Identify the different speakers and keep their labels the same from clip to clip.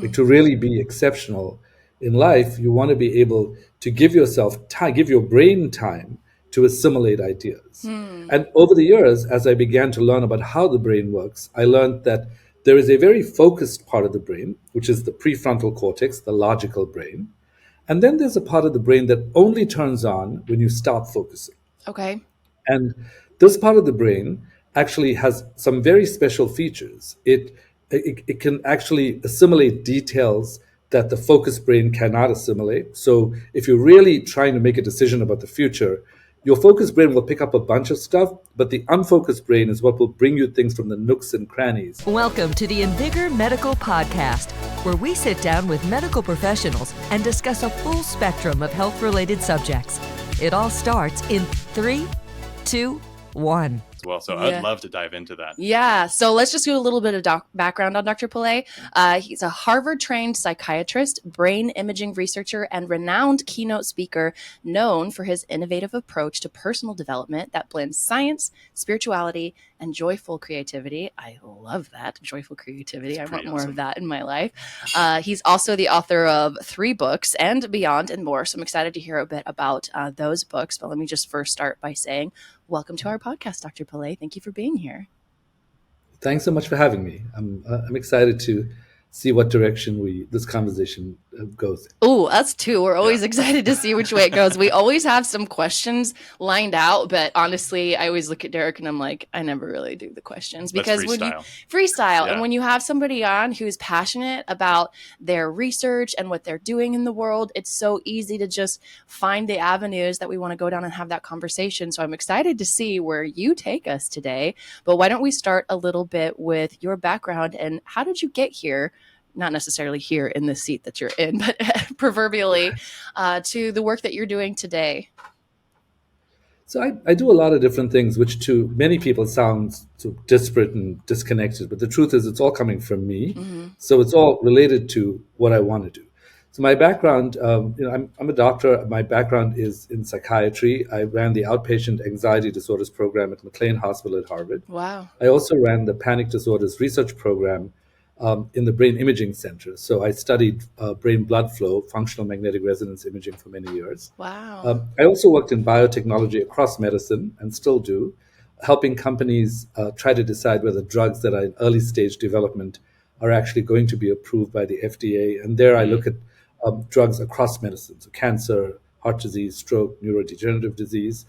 Speaker 1: Like, to really be exceptional in life, you want to be able to give yourself time, give your brain time to assimilate ideas. And over the years, as I began to learn about how the brain works, I learned that there is a very focused part of the brain, which is the prefrontal cortex, the logical brain. And then there's a part of the brain that only turns on when you stop focusing.
Speaker 2: Okay.
Speaker 1: And this part of the brain actually has some very special features. It can actually assimilate details that the focused brain cannot assimilate. So if you're really trying to make a decision about the future, your focused brain will pick up a bunch of stuff, but the unfocused brain is what will bring you things from the nooks and crannies.
Speaker 3: Welcome to the Invigor Medical Podcast, where we sit down with medical professionals and discuss a full spectrum of health-related subjects. It all starts in 3, 2, 1.
Speaker 4: Well, so I'd love to dive into that.
Speaker 2: Yeah. So let's just do a little bit of background on Dr. Pillay. He's a Harvard-trained psychiatrist, brain imaging researcher, and renowned keynote speaker known for his innovative approach to personal development that blends science, spirituality, and joyful creativity. I love that, joyful creativity. I want more of that in my life. He's also the author of 3 books and beyond and more. So I'm excited to hear a bit about those books. But let me just first start by saying, welcome to our podcast, Dr. Pillay. Thank you for being here.
Speaker 1: Thanks so much for having me. I'm excited to see what direction this conversation goes.
Speaker 2: Oh, us too. We're always excited to see which way it goes. We always have some questions lined out, but honestly, I always look at Derek and I'm like, I never really do the questions because when you freestyle, and when you have somebody on who's passionate about their research and what they're doing in the world, it's so easy to just find the avenues that we want to go down and have that conversation. So I'm excited to see where you take us today. But why don't we start a little bit with your background and how did you get here? Not necessarily here in the seat that you're in, but proverbially to the work that you're doing today.
Speaker 1: So I do a lot of different things, which to many people sounds sort of disparate and disconnected. But the truth is it's all coming from me. Mm-hmm. So it's all related to what I want to do. So my background, I'm a doctor. My background is in psychiatry. I ran the outpatient anxiety disorders program at McLean Hospital at Harvard.
Speaker 2: Wow.
Speaker 1: I also ran the panic disorders research program in the Brain Imaging Center. So I studied brain blood flow, functional magnetic resonance imaging for many years.
Speaker 2: Wow.
Speaker 1: I also worked in biotechnology across medicine and still do, helping companies try to decide whether drugs that are in early stage development are actually going to be approved by the FDA. And there I look at drugs across medicine, so cancer, heart disease, stroke, neurodegenerative disease.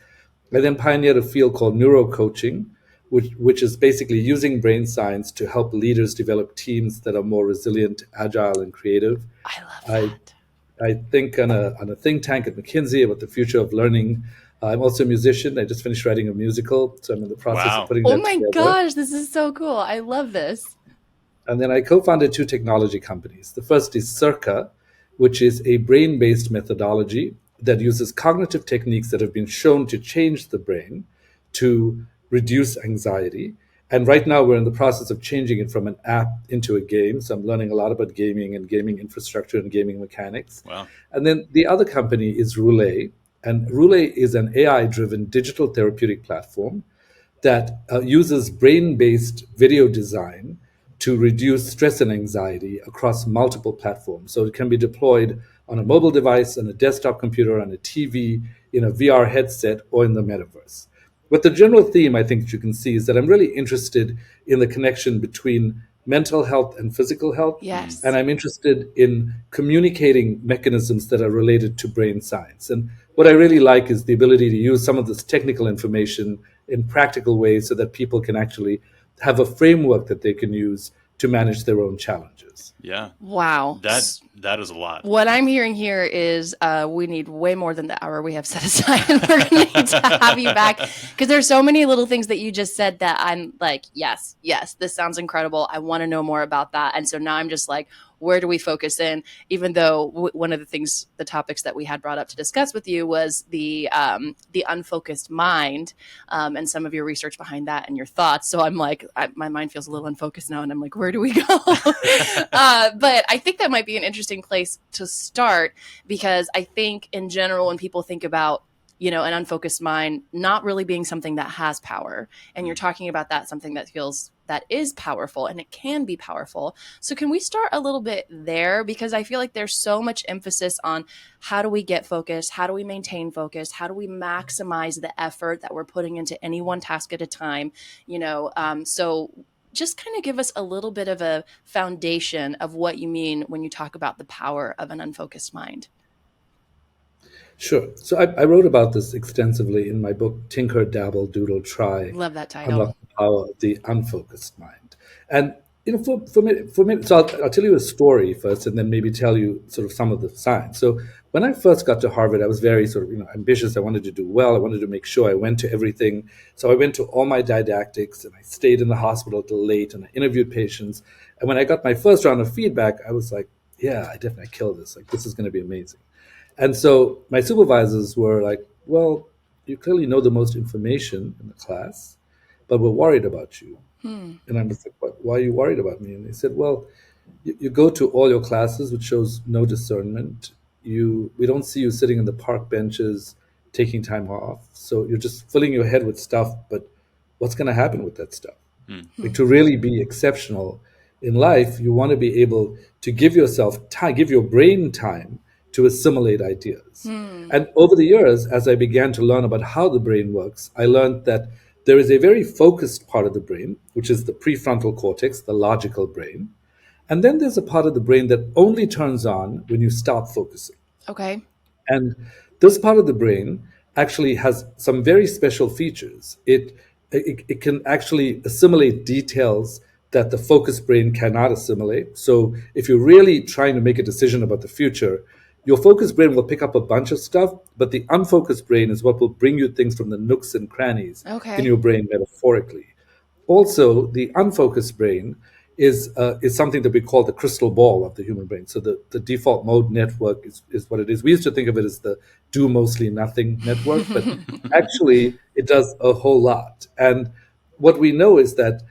Speaker 1: I then pioneered a field called neurocoaching, which is basically using brain science to help leaders develop teams that are more resilient, agile, and creative.
Speaker 2: I love that.
Speaker 1: I think on a think tank at McKinsey about the future of learning. I'm also a musician. I just finished writing a musical, so I'm in the process of putting that together.
Speaker 2: Oh my gosh, this is so cool. I love this.
Speaker 1: And then I co-founded 2 technology companies. The first is Circa, which is a brain-based methodology that uses cognitive techniques that have been shown to change the brain to reduce anxiety. And right now we're in the process of changing it from an app into a game. So I'm learning a lot about gaming and gaming infrastructure and gaming mechanics.
Speaker 4: Wow.
Speaker 1: And then the other company is Roulé. And Roulé is an AI-driven digital therapeutic platform that uses brain-based video design to reduce stress and anxiety across multiple platforms. So it can be deployed on a mobile device, on a desktop computer, on a TV, in a VR headset, or in the metaverse. But the general theme, I think, that you can see is that I'm really interested in the connection between mental health and physical health.
Speaker 2: Yes.
Speaker 1: And I'm interested in communicating mechanisms that are related to brain science. And what I really like is the ability to use some of this technical information in practical ways so that people can actually have a framework that they can use to manage their own challenges.
Speaker 4: Yeah.
Speaker 2: Wow.
Speaker 4: That is a lot.
Speaker 2: What I'm hearing here is we need way more than the hour we have set aside. And we're going to need to have you back because there's so many little things that you just said that I'm like, yes, this sounds incredible. I want to know more about that. And so now I'm just like, where do we focus in? Even though one of the topics that we had brought up to discuss with you was the unfocused mind and some of your research behind that and your thoughts. So I'm like, my mind feels a little unfocused now. And I'm like, where do we go? But I think that might be an interesting place to start because I think in general, when people think about an unfocused mind not really being something that has power. And you're talking about that, something that is powerful, and it can be powerful. So can we start a little bit there? Because I feel like there's so much emphasis on how do we get focused? How do we maintain focus? How do we maximize the effort that we're putting into any one task at a time? So just kind of give us a little bit of a foundation of what you mean when you talk about the power of an unfocused mind.
Speaker 1: Sure. So I wrote about this extensively in my book, Tinker, Dabble, Doodle, Try.
Speaker 2: Love that title.
Speaker 1: Unlock the Power of the Unfocused Mind. And for me, so I'll tell you a story first, and then maybe tell you sort of some of the science. So when I first got to Harvard, I was very sort of ambitious. I wanted to do well. I wanted to make sure I went to everything. So I went to all my didactics, and I stayed in the hospital till late, and I interviewed patients. And when I got my first round of feedback, I was like, yeah, I definitely killed this. Like, this is going to be amazing. And so my supervisors were like, well, you clearly know the most information in the class, but we're worried about you. And I was like, what? Why are you worried about me? And they said, well, you go to all your classes, which shows no discernment. We don't see you sitting in the park benches, taking time off. So you're just filling your head with stuff, but what's going to happen with that stuff? Like, to really be exceptional in life, you want to be able to give yourself time, give your brain time to assimilate ideas. And over the years, as I began to learn about how the brain works, I learned that there is a very focused part of the brain, which is the prefrontal cortex, the logical brain. And then there's a part of the brain that only turns on when you stop focusing.
Speaker 2: Okay.
Speaker 1: And this part of the brain actually has some very special features. It can actually assimilate details that the focused brain cannot assimilate. So if you're really trying to make a decision about the future, your focused brain will pick up a bunch of stuff, but the unfocused brain is what will bring you things from the nooks and crannies in your brain, metaphorically. Also, the unfocused brain is something that we call the crystal ball of the human brain. So the default mode network is what it is. We used to think of it as the do mostly nothing network, but actually it does a whole lot. And what we know is that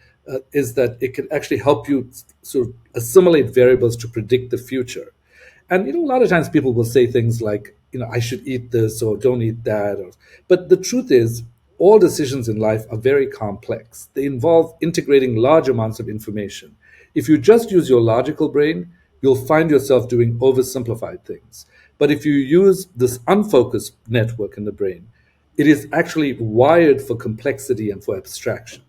Speaker 1: it can actually help you sort of assimilate variables to predict the future. And a lot of times people will say things like, I should eat this or don't eat that. But the truth is, all decisions in life are very complex. They involve integrating large amounts of information. If you just use your logical brain, you'll find yourself doing oversimplified things. But if you use this unfocused network in the brain, it is actually wired for complexity and for abstraction.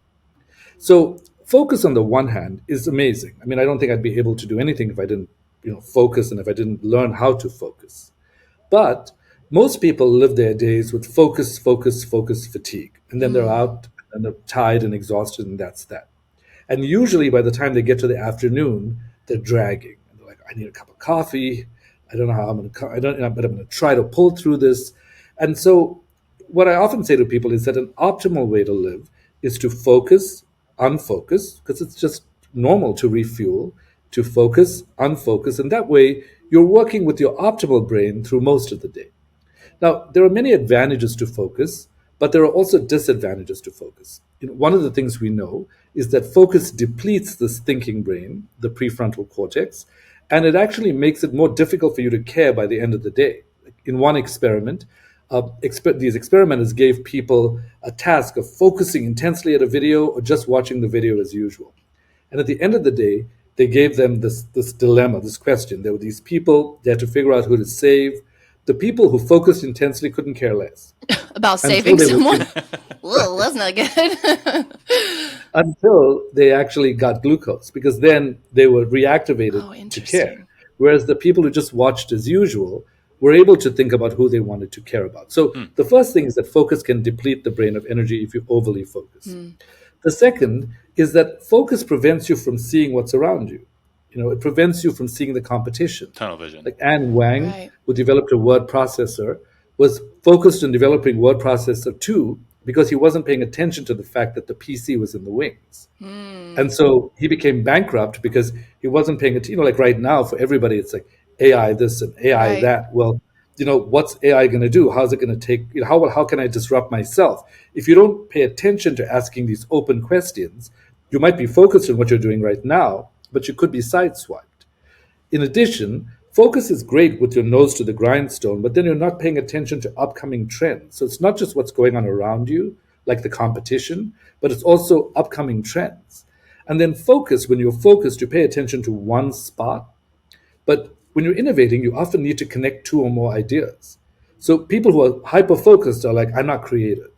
Speaker 1: So focus, on the one hand, is amazing. I mean, I don't think I'd be able to do anything if I didn't focus and if I didn't learn how to focus. But most people live their days with focus fatigue. And then they're out and they're tired and exhausted, and that's that. And usually by the time they get to the afternoon, they're dragging. And they're like, I need a cup of coffee. I don't know how I'm going to, but I'm going to try to pull through this. And so what I often say to people is that an optimal way to live is to focus, unfocus, because it's just normal to refuel, to focus, unfocus, and that way you're working with your optimal brain through most of the day. Now, there are many advantages to focus, but there are also disadvantages to focus. One of the things we know is that focus depletes this thinking brain, the prefrontal cortex, and it actually makes it more difficult for you to care by the end of the day. In one experiment, these experimenters gave people a task of focusing intensely at a video or just watching the video as usual. And at the end of the day, they gave them this dilemma, this question. There were these people, they had to figure out who to save. The people who focused intensely couldn't care less.
Speaker 2: About saving someone? Whoa, that's not good.
Speaker 1: Until they actually got glucose, because then they were reactivated to care. Whereas the people who just watched as usual were able to think about who they wanted to care about. So the first thing is that focus can deplete the brain of energy if you overly focus. The second is that focus prevents you from seeing what's around you. It prevents you from seeing the competition.
Speaker 4: Tunnel vision.
Speaker 1: Like Anne Wang, who developed a word processor, was focused on developing word processor 2 because he wasn't paying attention to the fact that the PC was in the wings. And so he became bankrupt because he wasn't paying attention. Like right now for everybody, it's like AI this and AI that. Well, what's AI going to do? How's it going to take, how can I disrupt myself? If you don't pay attention to asking these open questions, you might be focused on what you're doing right now, but you could be sideswiped. In addition, Focus is great with your nose to the grindstone, but then you're not paying attention to upcoming trends. So it's not just what's going on around you, like the competition, but it's also upcoming trends. And then focus, when you're focused, you pay attention to one spot. But when you're innovating, you often need to connect two or more ideas. So people who are hyper-focused are like, I'm not creative.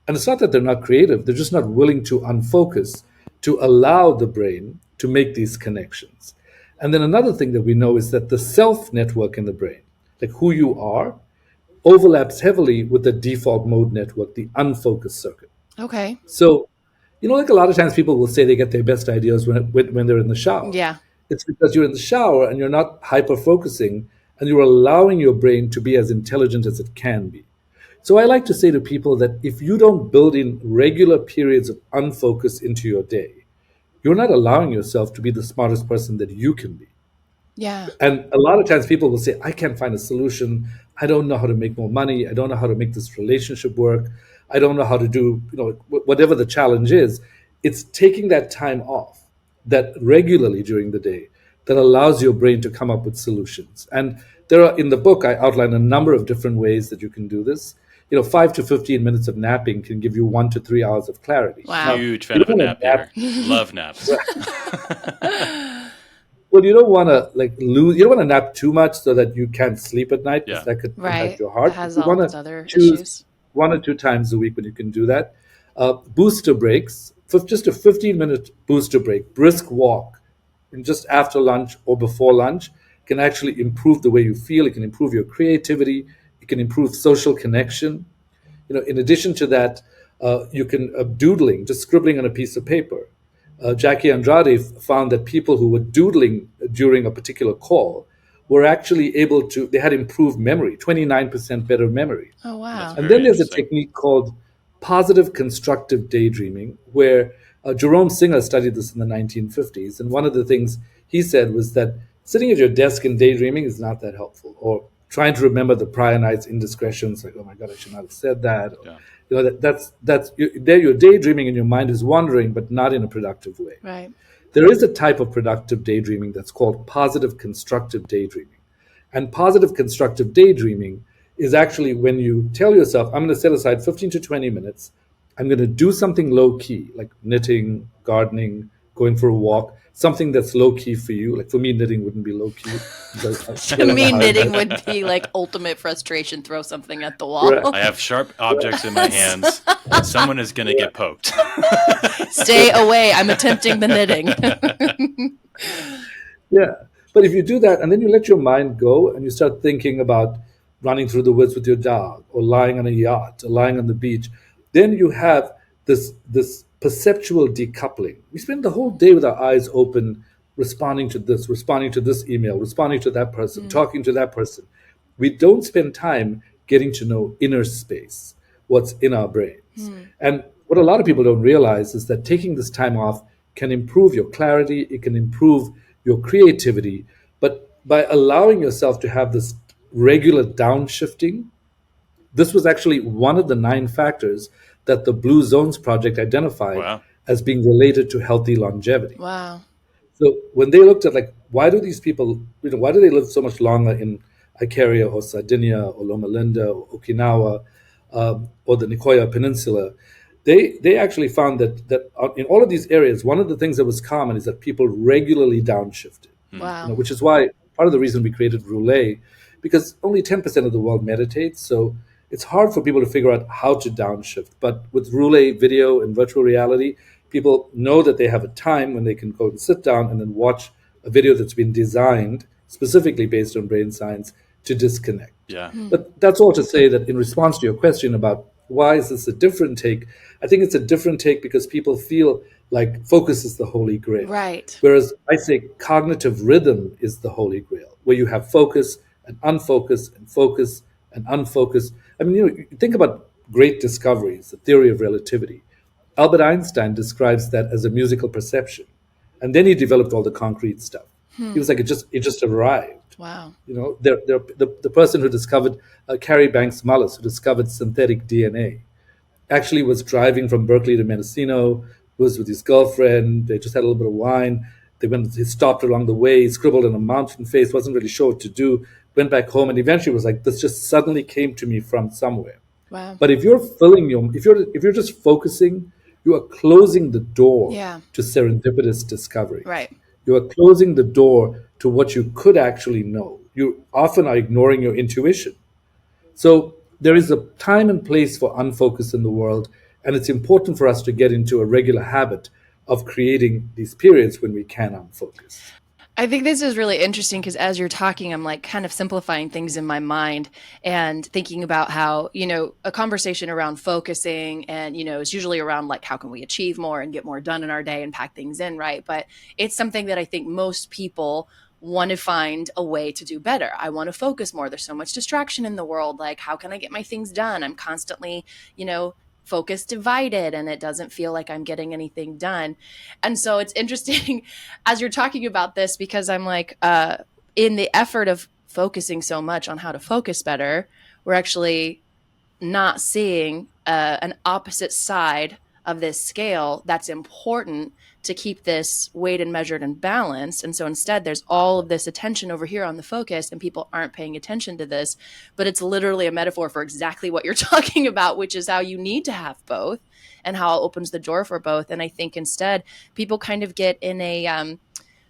Speaker 1: And it's not that they're not creative, they're just not willing to unfocus to allow the brain to make these connections. And then another thing that we know is that the self network in the brain, like who you are, overlaps heavily with the default mode network, the unfocused circuit.
Speaker 2: Okay.
Speaker 1: So, like a lot of times people will say they get their best ideas when they're in the shower.
Speaker 2: Yeah.
Speaker 1: It's because you're in the shower and you're not hyper focusing and you're allowing your brain to be as intelligent as it can be. So I like to say to people that if you don't build in regular periods of unfocus into your day, you're not allowing yourself to be the smartest person that you can be.
Speaker 2: Yeah.
Speaker 1: And a lot of times people will say, I can't find a solution. I don't know how to make more money. I don't know how to make this relationship work. I don't know how to do, whatever the challenge is. It's taking that time off that regularly during the day that allows your brain to come up with solutions. And in the book, I outline a number of different ways that you can do this. 5 to 15 minutes of napping can give you 1 to 3 hours of clarity.
Speaker 2: Wow.
Speaker 4: Now, huge fan of a nap here. Love naps.
Speaker 1: Well, you don't want to lose. You don't want to nap too much so that you can't sleep at night, because that could impact your heart.
Speaker 2: It has
Speaker 1: you
Speaker 2: all
Speaker 1: want
Speaker 2: those
Speaker 1: to
Speaker 2: other
Speaker 1: choose
Speaker 2: issues.
Speaker 1: 1 or 2 times a week when you can do that. Booster breaks, just a 15-minute booster break, brisk walk, and just after lunch or before lunch can actually improve the way you feel. It can improve your creativity. It can improve social connection. In addition to that, you can doodling, just scribbling on a piece of paper. Jackie Andrade found that people who were doodling during a particular call were actually able to, they had improved memory, 29% better memory.
Speaker 2: Oh, wow.
Speaker 1: And then there's a technique called positive constructive daydreaming, where Jerome Singer studied this in the 1950s. And one of the things he said was that sitting at your desk and daydreaming is not that helpful, or trying to remember the prior night's indiscretions, like, oh my God, I should not have said that.
Speaker 4: Yeah.
Speaker 1: You're daydreaming and your mind is wandering, but not in a productive way.
Speaker 2: Right.
Speaker 1: There is a type of productive daydreaming that's called positive constructive daydreaming. And positive constructive daydreaming is actually when you tell yourself, I'm going to set aside 15 to 20 minutes. I'm going to do something low key, like knitting, gardening, going for a walk, something that's low key for you. Like for me, knitting wouldn't be low key.
Speaker 2: To me, knitting would be like ultimate frustration. Throw something at the wall.
Speaker 1: Right.
Speaker 4: I have sharp objects in my hands. Someone is going to get poked.
Speaker 2: Stay away. I'm attempting the knitting.
Speaker 1: Yeah. But if you do that and then you let your mind go and you start thinking about running through the woods with your dog, or lying on a yacht, or lying on the beach, then you have this perceptual decoupling. We spend the whole day with our eyes open, responding to this email, responding to that person, talking to that person. We don't spend time getting to know inner space, what's in our brains. And what a lot of people don't realize is that taking this time off can improve your clarity, it can improve your creativity, but by allowing yourself to have this regular downshifting, this was actually one of the 9 factors that the Blue Zones Project identified as being related to healthy longevity.
Speaker 2: Wow.
Speaker 1: So when they looked at why do these people, why do they live so much longer in Icaria or Sardinia or Loma Linda or Okinawa or the Nicoya Peninsula, they actually found that in all of these areas, one of the things that was common is that people regularly downshifted.
Speaker 2: Wow.
Speaker 1: Which is why part of the reason we created Roulette, because only 10% of the world meditates, so it's hard for people to figure out how to downshift. But with Roulette video and virtual reality, people know that they have a time when they can go and sit down and then watch a video that's been designed specifically based on brain science to disconnect.
Speaker 4: Yeah.
Speaker 1: But that's all to say that in response to your question about why is this a different take, I think it's a different take because people feel like focus is the holy grail.
Speaker 2: Right.
Speaker 1: Whereas I say cognitive rhythm is the holy grail, where you have focus and unfocus and focus and unfocus. I mean, you think about great discoveries, the theory of relativity. Albert Einstein describes that as a musical perception. And then he developed all the concrete stuff. He was like, it just arrived.
Speaker 2: Wow.
Speaker 1: The person who discovered Carrie Banks Mullis, who discovered synthetic DNA, actually was driving from Berkeley to Mendocino, was with his girlfriend. They just had a little bit of wine. he stopped along the way, he scribbled on a mountain face, wasn't really sure what to do, went back home, and eventually was like, this just suddenly came to me from somewhere.
Speaker 2: Wow.
Speaker 1: But if you're just focusing, you are closing the door to serendipitous discovery.
Speaker 2: Right.
Speaker 1: You are closing the door to what you could actually know. You often are ignoring your intuition. So there is a time and place for unfocus in the world, and it's important for us to get into a regular habit of creating these periods when we can unfocus.
Speaker 2: I think this is really interesting because as you're talking, I'm like kind of simplifying things in my mind and thinking about how, a conversation around focusing and, is usually around like, how can we achieve more and get more done in our day and pack things in, right? But it's something that I think most people want to find a way to do better. I want to focus more. There's so much distraction in the world. Like, how can I get my things done? I'm constantly, focus divided and it doesn't feel like I'm getting anything done. And so it's interesting as you're talking about this, because I'm like, in the effort of focusing so much on how to focus better, we're actually not seeing an opposite side of this scale that's important to keep this weighed and measured and balanced. And so instead, there's all of this attention over here on the focus and people aren't paying attention to this. But it's literally a metaphor for exactly what you're talking about, which is how you need to have both and how it opens the door for both. And I think instead, people kind of get in a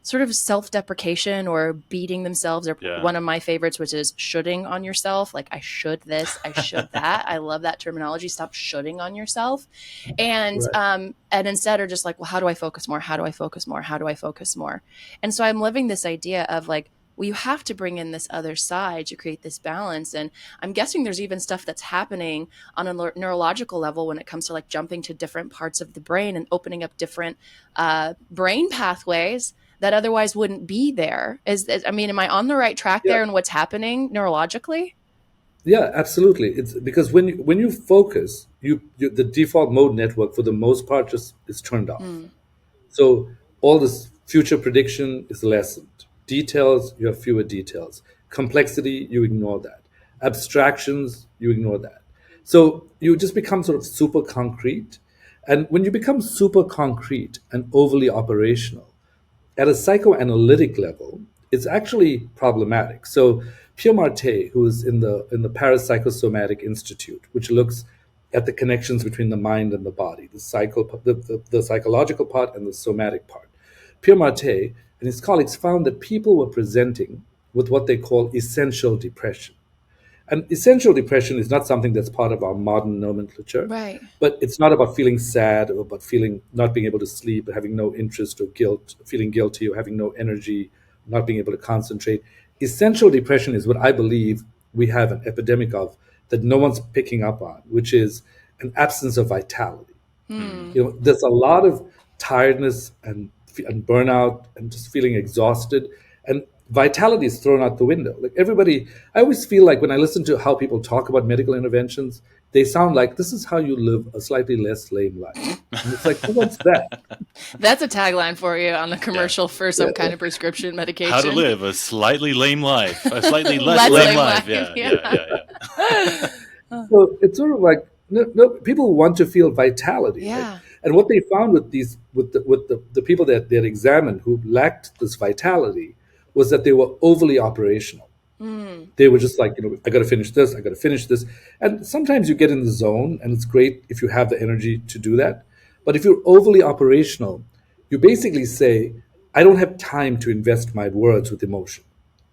Speaker 2: sort of self-deprecation or beating themselves, or one of my favorites, which is shoulding on yourself. Like, I should this, I should that. I love that terminology. Stop shoulding on yourself. And and instead are just like, well, how do I focus more? How do I focus more? How do I focus more? And so I'm living this idea of like, well, you have to bring in this other side to create this balance. And I'm guessing there's even stuff that's happening on a neurological level when it comes to like jumping to different parts of the brain and opening up different brain pathways that otherwise wouldn't be there. Am I on the right track there in what's happening neurologically?
Speaker 1: Yeah, absolutely. It's because when you focus, the default mode network for the most part just is turned off. So all this future prediction is lessened. Details, you have fewer details. Complexity, you ignore that. Abstractions, you ignore that. So you just become sort of super concrete. And when you become super concrete and overly operational, at a psychoanalytic level, it's actually problematic. So Pierre Marté, who is in the Paris Psychosomatic Institute, which looks at the connections between the mind and the body, the psychological part and the somatic part. Pierre Marté and his colleagues found that people were presenting with what they call essential depression. And essential depression is not something that's part of our modern nomenclature.
Speaker 2: Right.
Speaker 1: But it's not about feeling sad or about not being able to sleep, or having no interest or guilt, feeling guilty or having no energy, not being able to concentrate. Essential depression is what I believe we have an epidemic of that no one's picking up on, which is an absence of vitality. There's a lot of tiredness and burnout and just feeling exhausted. And vitality is thrown out the window. Like everybody, I always feel like when I listen to how people talk about medical interventions, they sound like this is how you live a slightly less lame life. And it's like, who wants that?
Speaker 2: That's a tagline for you on a commercial for some kind of prescription medication.
Speaker 4: How to live a slightly lame life, a slightly less lame life. Yeah.
Speaker 1: So it's sort of like, no, people want to feel vitality.
Speaker 2: Yeah.
Speaker 1: Right? And what they found with the people that they had examined who lacked this vitality was that they were overly operational. They were just like, I got to finish this, I got to finish this. And sometimes you get in the zone, and it's great if you have the energy to do that. But if you're overly operational, you basically say, I don't have time to invest my words with emotion.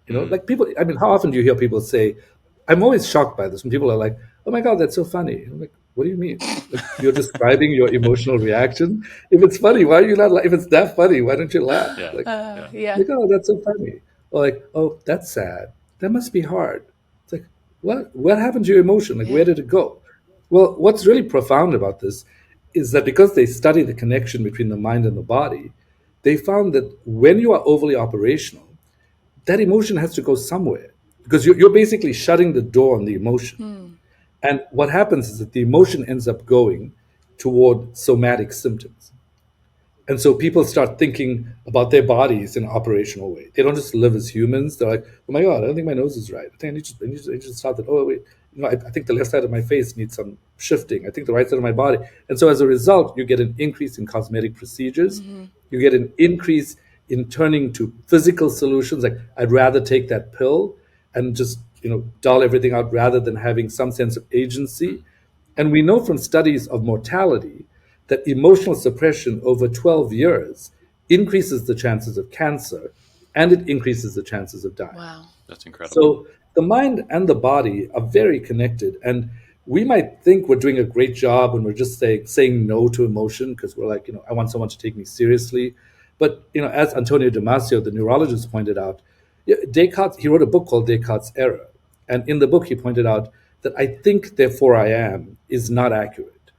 Speaker 1: Like people, how often do you hear people say, I'm always shocked by this when people are like, oh my God, that's so funny. I'm like, what do you mean? Like, you're describing your emotional reaction. If it's funny, why are you not? If it's that funny, why don't you laugh? Like, oh, that's so funny. Or like, oh, that's sad. That must be hard. It's like, what happened to your emotion? Like, where did it go? Well, what's really profound about this is that because they study the connection between the mind and the body, they found that when you are overly operational, that emotion has to go somewhere, because you're basically shutting the door on the emotion. And what happens is that the emotion ends up going toward somatic symptoms. And so people start thinking about their bodies in an operational way. They don't just live as humans. They're like, oh my God, I don't think my nose is right. I think I need to start that. Oh, wait, I think the left side of my face needs some shifting. I think the right side of my body. And so as a result, you get an increase in cosmetic procedures. You get an increase in turning to physical solutions. Like, I'd rather take that pill and just, dull everything out rather than having some sense of agency. And we know from studies of mortality that emotional suppression over 12 years increases the chances of cancer, and it increases the chances of dying.
Speaker 2: Wow.
Speaker 4: That's incredible.
Speaker 1: So the mind and the body are very connected. And we might think we're doing a great job when we're just saying no to emotion because we're like, I want someone to take me seriously. But, as Antonio Damasio, the neurologist, pointed out, Descartes, he wrote a book called Descartes' Error. And in the book, he pointed out that I think, therefore I am is not accurate.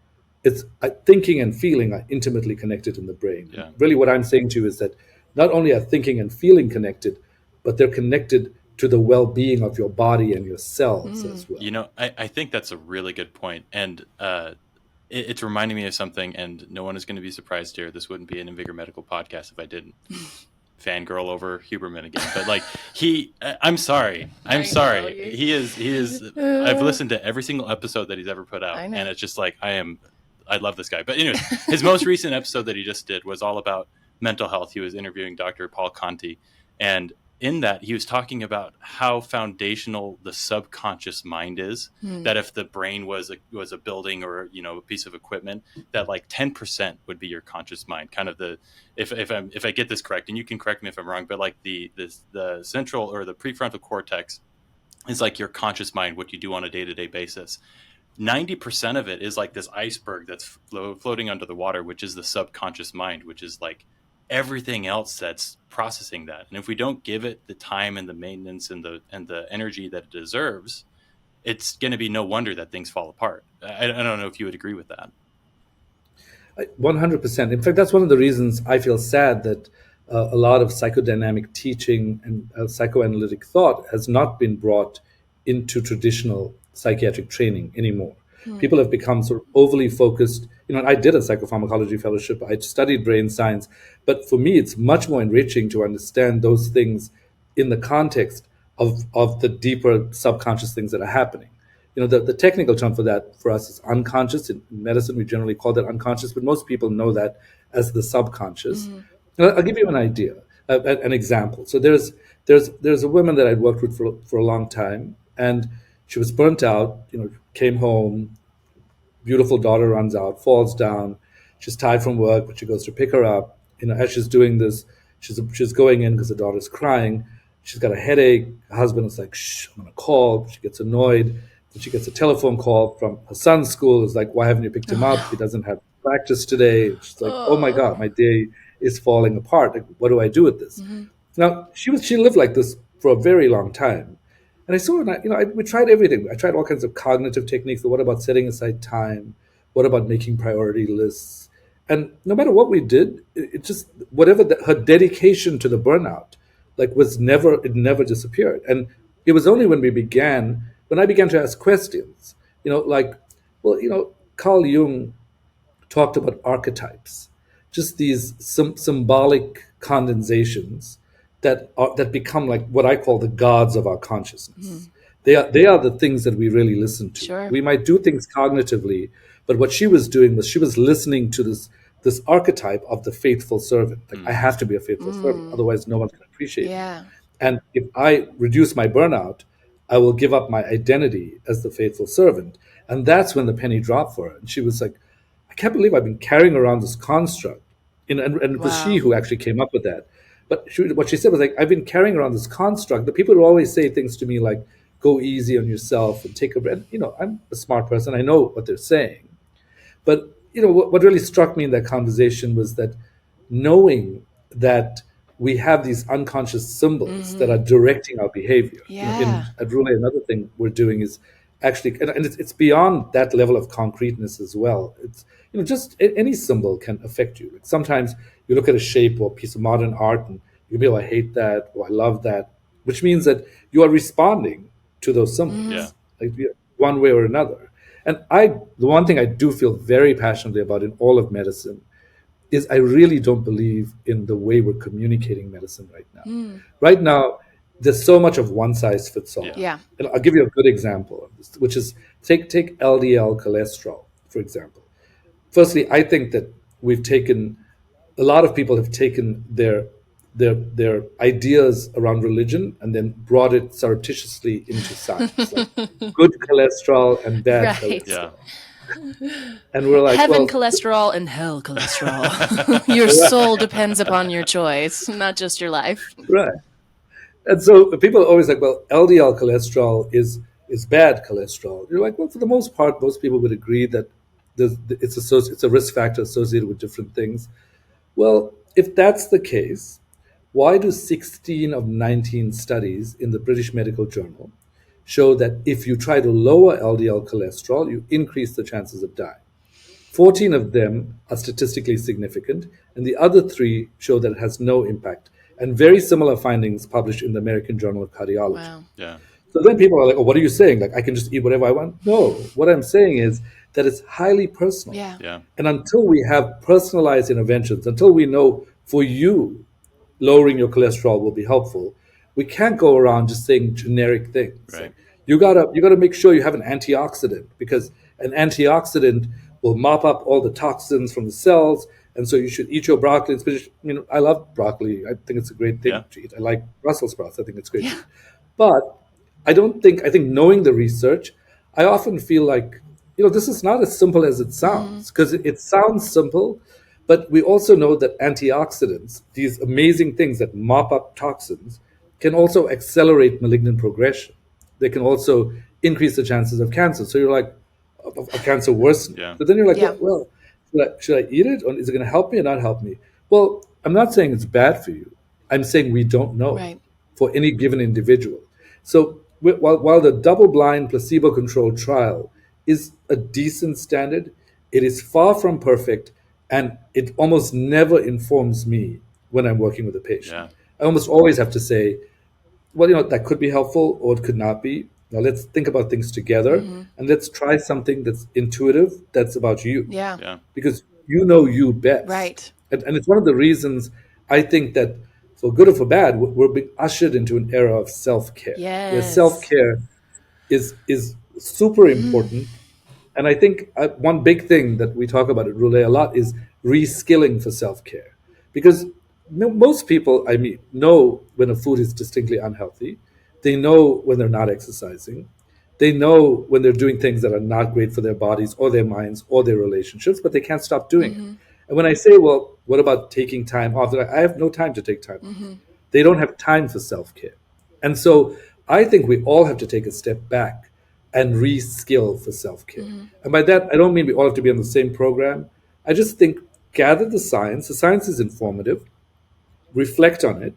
Speaker 1: It's thinking and feeling are intimately connected in the brain.
Speaker 4: Yeah.
Speaker 1: Really, what I'm saying to you is that not only are thinking and feeling connected, but they're connected to the well-being of your body and your cells as well.
Speaker 4: I think that's a really good point. And it's reminding me of something, and no one is going to be surprised here. This wouldn't be an Invigor Medical podcast if I didn't fangirl over Huberman again. But I'm sorry. He is, I've listened to every single episode that he's ever put out. And it's just like, I love this guy. But anyways, his most recent episode that he just did was all about mental health. He was interviewing Dr. Paul Conti. And in that, he was talking about how foundational the subconscious mind is. That if the brain was a building or a piece of equipment, that 10% would be your conscious mind. Kind of if I get this correct, and you can correct me if I'm wrong, but the central or the prefrontal cortex is like your conscious mind, what you do on a day-to-day basis. 90% of it is like this iceberg that's floating under the water, which is the subconscious mind, which is like everything else that's processing that. And if we don't give it the time and the maintenance and the energy that it deserves, it's going to be no wonder that things fall apart. I don't know if you would agree with that.
Speaker 1: 100%. In fact, that's one of the reasons I feel sad that a lot of psychodynamic teaching and psychoanalytic thought has not been brought into traditional psychiatric training anymore. People have become sort of overly focused. I did a psychopharmacology fellowship. I studied brain science. But for me, it's much more enriching to understand those things in the context of the deeper subconscious things that are happening. The technical term for that for us is unconscious. In medicine, we generally call that unconscious, but most people know that as the subconscious. I'll give you an idea, an example. So there's a woman that I'd worked with for a long time, and she was burnt out, came home, beautiful daughter runs out, falls down. She's tired from work, but she goes to pick her up. As she's doing this, she's going in because the daughter's crying. She's got a headache. Her husband is like, shh, I'm going to call. She gets annoyed. Then she gets a telephone call from her son's school. It's like, why haven't you picked him up? He doesn't have practice today. She's like, oh my God, my day is falling apart. Like, what do I do with this? Now, she lived like this for a very long time. And I saw her, we tried everything. I tried all kinds of cognitive techniques. But what about setting aside time? What about making priority lists? And no matter what we did, it just, whatever her dedication to the burnout, it never disappeared. And it was only when I began to ask questions, Carl Jung talked about archetypes, just these symbolic condensations that become like what I call the gods of our consciousness. They are the things that we really listen to.
Speaker 2: Sure.
Speaker 1: We might do things cognitively, but what she was doing was she was listening to this archetype of the faithful servant. Like, I have to be a faithful servant, otherwise no one can appreciate me. And if I reduce my burnout, I will give up my identity as the faithful servant. And that's when the penny dropped for her. And she was like, I can't believe I've been carrying around this construct. And it was she who actually came up with that. But what she said was like, I've been carrying around this construct. The people who always say things to me like, go easy on yourself and take a breath. I'm a smart person. I know what they're saying. But, what really struck me in that conversation was that knowing that we have these unconscious symbols that are directing our behavior. At Drrini, another thing we're doing is actually, and it's beyond that level of concreteness as well. It's, just any symbol can affect you. Like, sometimes you look at a shape or a piece of modern art and you'll be, oh, I hate that, or I love that, which means that you are responding to those symbols, like one way or another. And the one thing I do feel very passionately about in all of medicine is I really don't believe in the way we're communicating medicine right now. Right now, there's so much of one size fits all.
Speaker 2: Yeah.
Speaker 1: And I'll give you a good example of this, which is take LDL cholesterol, for example. Firstly, I think that a lot of people have taken their their ideas around religion and then brought it surreptitiously into science, like good cholesterol and bad
Speaker 2: Right.
Speaker 1: cholesterol. And we're like,
Speaker 2: heaven
Speaker 1: well,
Speaker 2: cholesterol and hell cholesterol. Your soul depends upon your choice, not just your life.
Speaker 1: right. And so people are always like, well, LDL cholesterol is bad cholesterol. You're like, well, for the most part, most people would agree that it's a risk factor associated with different things. Well, if that's the case, why do 16 of 19 studies in the British Medical Journal show that if you try to lower LDL cholesterol, you increase the chances of dying? 14 of them are statistically significant, and the other 3 show that it has no impact. And very similar findings published in the American Journal of Cardiology.
Speaker 2: Wow.
Speaker 4: Yeah.
Speaker 1: So then people are like, oh, what are you saying? Like, I can just eat whatever I want? No, what I'm saying is that it's highly personal.
Speaker 2: Yeah.
Speaker 4: Yeah.
Speaker 1: And until we have personalized interventions, until we know for you, lowering your cholesterol will be helpful, we can't go around just saying generic things.
Speaker 4: Right.
Speaker 1: Like, you gotta make sure you have an antioxidant, because an antioxidant will mop up all the toxins from the cells. And so you should eat your broccoli and spinach. You know, I love broccoli. I think it's a great thing to eat. I like Brussels sprouts. I think it's great to eat. But I think knowing the research, I often feel like, this is not as simple as it sounds, because it sounds simple, but we also know that antioxidants, these amazing things that mop up toxins, can also accelerate malignant progression. They can also increase the chances of cancer. So you're like, of cancer worsening.
Speaker 4: Yeah.
Speaker 1: But then you're like,
Speaker 2: Yeah.
Speaker 1: well, should I eat it? Or is it going to help me or not help me? Well, I'm not saying it's bad for you. I'm saying we don't know
Speaker 2: Right.
Speaker 1: for any given individual. So while the double-blind placebo-controlled trial is a decent standard, it is far from perfect, and it almost never informs me when I'm working with a patient.
Speaker 4: Yeah.
Speaker 1: I almost always have to say, well, that could be helpful or it could not be. Now let's think about things together, and let's try something that's intuitive, that's about you.
Speaker 2: Yeah.
Speaker 4: Yeah.
Speaker 1: Because you know you best.
Speaker 2: Right.
Speaker 1: And it's one of the reasons I think that, for good or for bad, we're being ushered into an era of self-care. Where
Speaker 2: Yes.
Speaker 1: self-care is super important. And I think one big thing that we talk about at Roulette a lot is reskilling for self-care. Because most people, I mean, know when a food is distinctly unhealthy. They know when they're not exercising. They know when they're doing things that are not great for their bodies or their minds or their relationships, but they can't stop doing it. And when I say, well, what about taking time off? They're like, I have no time to take time off. They don't have time for self-care. And so I think we all have to take a step back and reskill for self-care. And by that, I don't mean we all have to be on the same program. I just think gather the science. The science is informative. Reflect on it.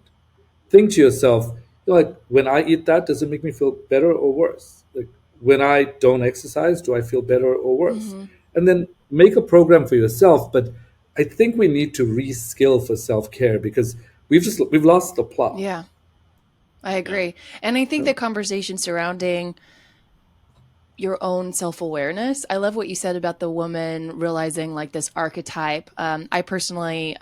Speaker 1: Think to yourself, like, when I eat that, does it make me feel better or worse? Like, when I don't exercise, do I feel better or worse? And then make a program for yourself. But I think we need to reskill for self-care, because we've lost the plot.
Speaker 2: Yeah. I agree. And I think the conversation surrounding your own self-awareness. I love what you said about the woman realizing like this archetype. I personally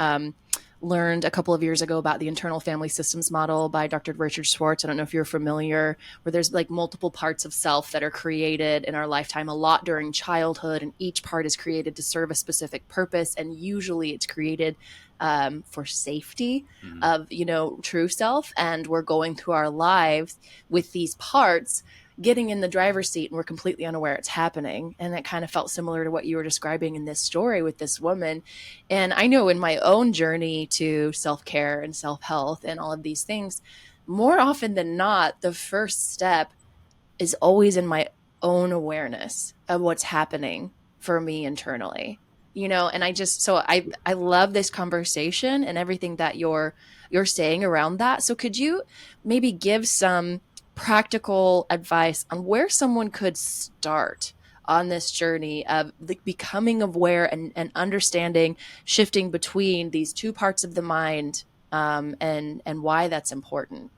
Speaker 2: learned a couple of years ago about the internal family systems model by Dr. Richard Schwartz. I don't know if you're familiar, where there's like multiple parts of self that are created in our lifetime, a lot during childhood, and each part is created to serve a specific purpose. And usually it's created for safety of, true self. And we're going through our lives with these parts getting in the driver's seat, and we're completely unaware it's happening. And that kind of felt similar to what you were describing in this story with this woman. And I know in my own journey to self-care and self-health and all of these things, more often than not, the first step is always in my own awareness of what's happening for me internally, and I love this conversation and everything that you're saying around that. So could you maybe give some practical advice on where someone could start on this journey of becoming aware and understanding, shifting between these two parts of the mind, and why that's important?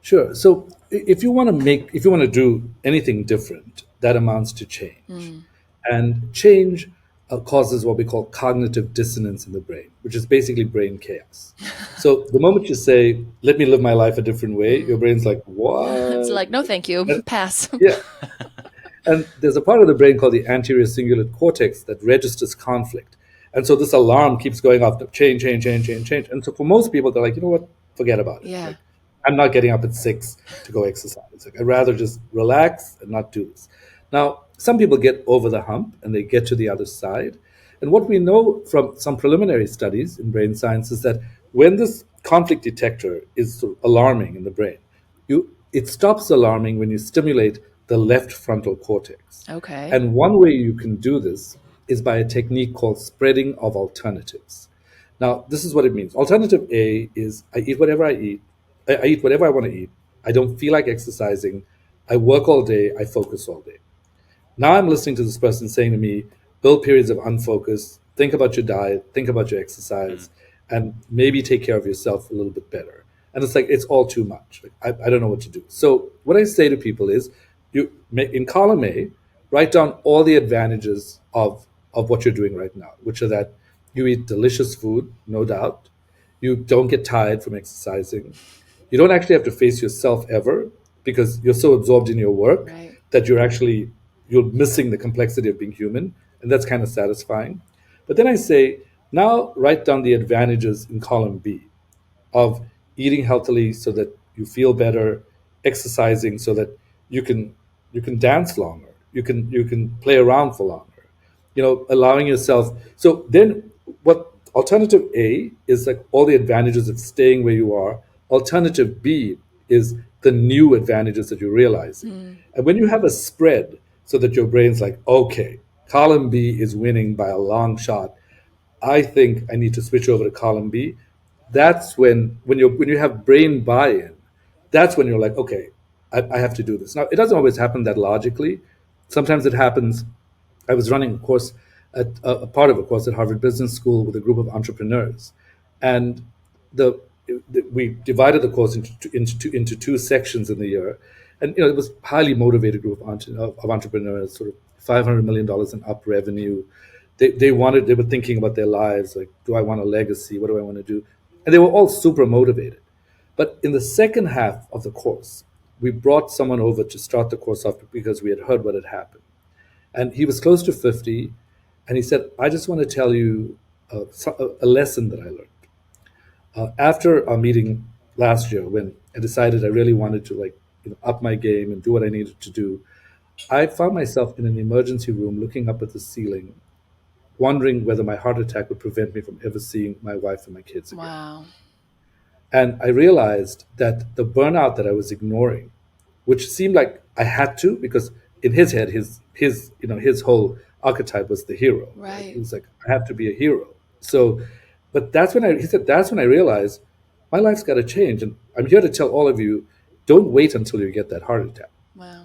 Speaker 1: Sure. So if you want to do anything different, that amounts to change. And change causes what we call cognitive dissonance in the brain, which is basically brain chaos. So the moment you say, let me live my life a different way, your brain's like, what?
Speaker 2: It's like, no, thank you. Pass.
Speaker 1: Yeah. And there's a part of the brain called the anterior cingulate cortex that registers conflict. And so this alarm keeps going off, change. And so for most people, they're like, you know what, forget about it.
Speaker 2: Yeah.
Speaker 1: Like, I'm not getting up at 6 to go exercise. Like, I'd rather just relax and not do this. Now, some people get over the hump and they get to the other side. And what we know from some preliminary studies in brain science is that when this conflict detector is sort of alarming in the brain, it stops alarming when you stimulate the left frontal cortex.
Speaker 2: Okay.
Speaker 1: And one way you can do this is by a technique called spreading of alternatives. Now, this is what it means. Alternative A is I eat whatever I eat. I eat whatever I want to eat. I don't feel like exercising. I work all day. I focus all day. Now I'm listening to this person saying to me, build periods of unfocus, think about your diet, think about your exercise, and maybe take care of yourself a little bit better. And it's like, it's all too much. Like, I don't know what to do. So what I say to people is, in column A, write down all the advantages of what you're doing right now, which are that you eat delicious food, no doubt. You don't get tired from exercising. You don't actually have to face yourself ever because you're so absorbed in your work
Speaker 2: Right.
Speaker 1: that you're missing the complexity of being human, and that's kind of satisfying. But then I say, now write down the advantages in column B of eating healthily so that you feel better, exercising so that you can dance longer, you can play around for longer, allowing yourself. So then what alternative A is like all the advantages of staying where you are. Alternative B is the new advantages that you're realizing. And when you have a spread so that your brain's like, okay, column B is winning by a long shot, I think I need to switch over to column B. That's when you have brain buy-in, that's when you're like, okay, I have to do this. Now, it doesn't always happen that logically. Sometimes it happens. I was running a course, a part of a course at Harvard Business School with a group of entrepreneurs, and we divided the course into two sections in the year, and it was a highly motivated group of entrepreneurs, sort of $500 million in up revenue. They were thinking about their lives, like, do I want a legacy? What do I want to do? And they were all super motivated. But in the second half of the course, we brought someone over to start the course off because we had heard what had happened. And he was close to 50, and he said, I just want to tell you a lesson that I learned. After our meeting last year, when I decided I really wanted to up my game and do what I needed to do, I found myself in an emergency room looking up at the ceiling, wondering whether my heart attack would prevent me from ever seeing my wife and my kids again.
Speaker 2: Wow.
Speaker 1: And I realized that the burnout that I was ignoring, which seemed like I had to, because in his head, his whole archetype was the hero.
Speaker 2: Right.
Speaker 1: He was like, I have to be a hero. So, but that's when I realized my life's got to change. And I'm here to tell all of you, don't wait until you get that heart attack.
Speaker 2: Wow.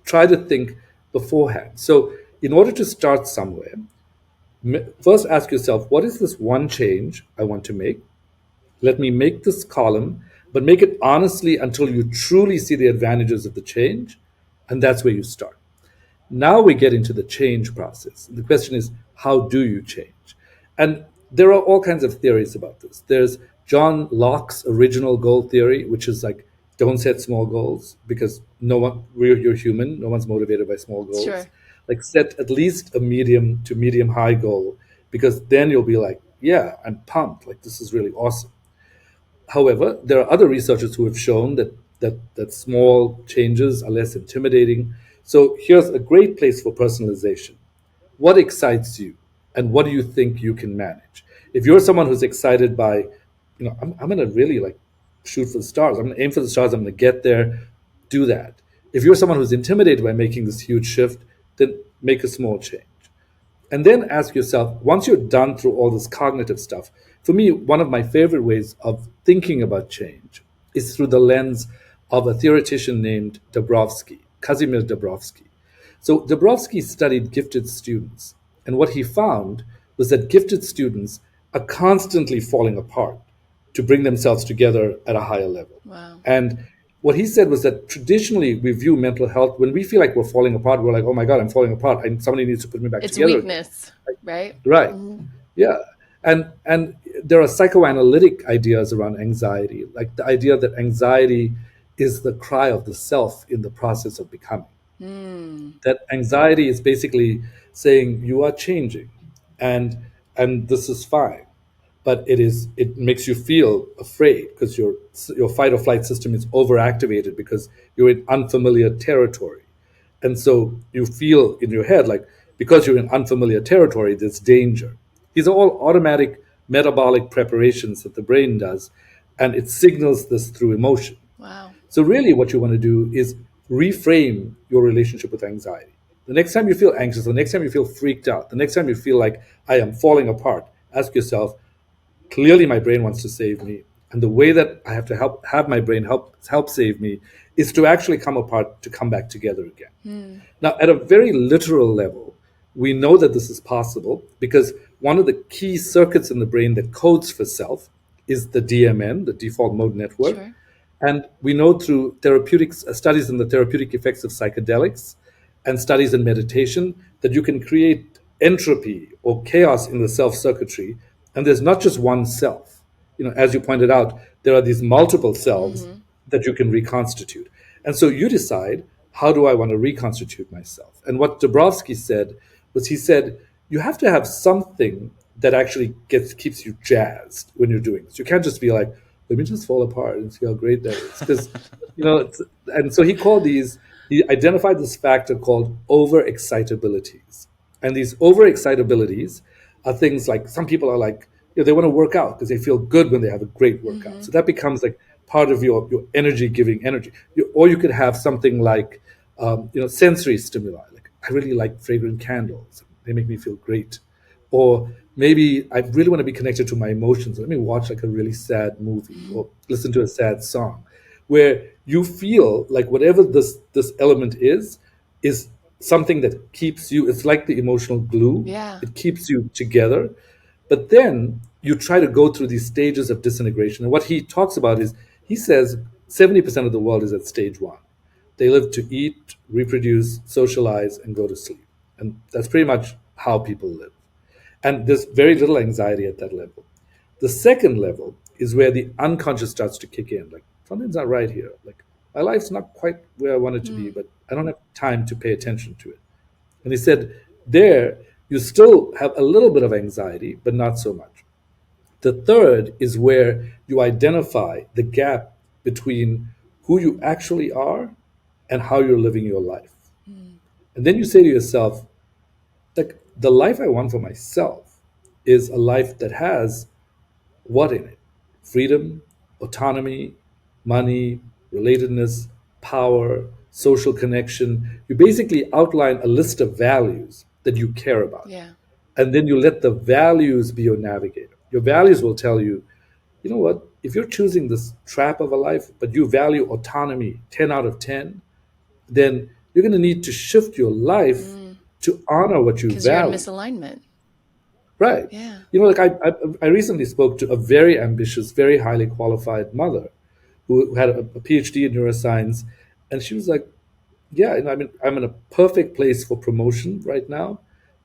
Speaker 1: Try to think beforehand. So in order to start somewhere, first ask yourself, what is this one change I want to make? Let me make this column, but make it honestly until you truly see the advantages of the change. And that's where you start. Now we get into the change process. The question is, how do you change? And there are all kinds of theories about this. There's John Locke's original goal theory, which is like, don't set small goals because you're human. No one's motivated by small goals.
Speaker 2: Sure.
Speaker 1: Like, set at least a medium to medium high goal, because then you'll be like, yeah, I'm pumped. Like, this is really awesome. However, there are other researchers who have shown that small changes are less intimidating. So here's a great place for personalization. What excites you, and what do you think you can manage? If you're someone who's excited by, I'm going to really shoot for the stars. I'm going to aim for the stars. I'm going to get there. Do that. If you're someone who's intimidated by making this huge shift, then make a small change. And then ask yourself, once you're done through all this cognitive stuff, for me, one of my favorite ways of thinking about change is through the lens of a theoretician named Kazimierz Dabrowski. So Dabrowski studied gifted students, and what he found was that gifted students are constantly falling apart to bring themselves together at a higher level.
Speaker 2: Wow.
Speaker 1: And what he said was that traditionally we view mental health, when we feel like we're falling apart, we're like, oh my God, I'm falling apart. Somebody needs to put me back together.
Speaker 2: It's weakness, right?
Speaker 1: Right. Mm-hmm. Yeah. And there are psychoanalytic ideas around anxiety, like the idea that anxiety is the cry of the self in the process of becoming. That anxiety is basically saying you are changing. and this is fine. But it makes you feel afraid because your fight or flight system is overactivated because you're in unfamiliar territory. And so you feel in your head like, because you're in unfamiliar territory, there's danger. These are all automatic metabolic preparations that the brain does, and it signals this through emotion.
Speaker 2: Wow.
Speaker 1: So really what you want to do is reframe your relationship with anxiety. The next time you feel anxious, the next time you feel freaked out, the next time you feel like I am falling apart, ask yourself, clearly my brain wants to save me. And the way that I have to have my brain help save me is to actually come apart, to come back together again. Now, at a very literal level, we know that this is possible because one of the key circuits in the brain that codes for self is the DMN, the default mode network.
Speaker 2: Sure.
Speaker 1: And we know through therapeutics, studies in the therapeutic effects of psychedelics and studies in meditation that you can create entropy or chaos in the self circuitry. And there's not just one self. As you pointed out, there are these multiple selves that you can reconstitute. And so you decide, how do I want to reconstitute myself? And what Dabrowski said was, he said, you have to have something that actually keeps you jazzed when you're doing this. You can't just be like, let me just fall apart and see how great that is. Because, and so he identified this factor called over-excitabilities. And these over-excitabilities are things like, some people are like, they want to work out because they feel good when they have a great workout. So that becomes like part of your energy-giving energy. Or you could have something like, sensory stimuli. Like, I really like fragrant candles. They make me feel great. Or maybe I really want to be connected to my emotions. Let me watch like a really sad movie or listen to a sad song, where you feel like whatever this element is something that keeps you. It's like the emotional glue.
Speaker 2: Yeah.
Speaker 1: It keeps you together. But then you try to go through these stages of disintegration. And what he talks about is, he says 70% of the world is at stage 1. They live to eat, reproduce, socialize, and go to sleep. And that's pretty much how people live. And there's very little anxiety at that level. The second level is where the unconscious starts to kick in. Like, something's not right here. Like, my life's not quite where I want it to be, but I don't have time to pay attention to it. And he said, there, you still have a little bit of anxiety, but not so much. The third is where you identify the gap between who you actually are and how you're living your life. And then you say to yourself, like, the life I want for myself is a life that has what in it? Freedom, autonomy, money, relatedness, power, social connection. You basically outline a list of values that you care about.
Speaker 2: Yeah.
Speaker 1: And then you let the values be your navigator. Your values will tell you, you know what, if you're choosing this trap of a life, but you value autonomy 10 out of 10, then you're going to need to shift your life to honor what you value.
Speaker 2: Because you're in misalignment.
Speaker 1: Right.
Speaker 2: Yeah.
Speaker 1: Like I recently spoke to a very ambitious, very highly qualified mother who had a PhD in neuroscience. And she was like, yeah, I'm in a perfect place for promotion right now,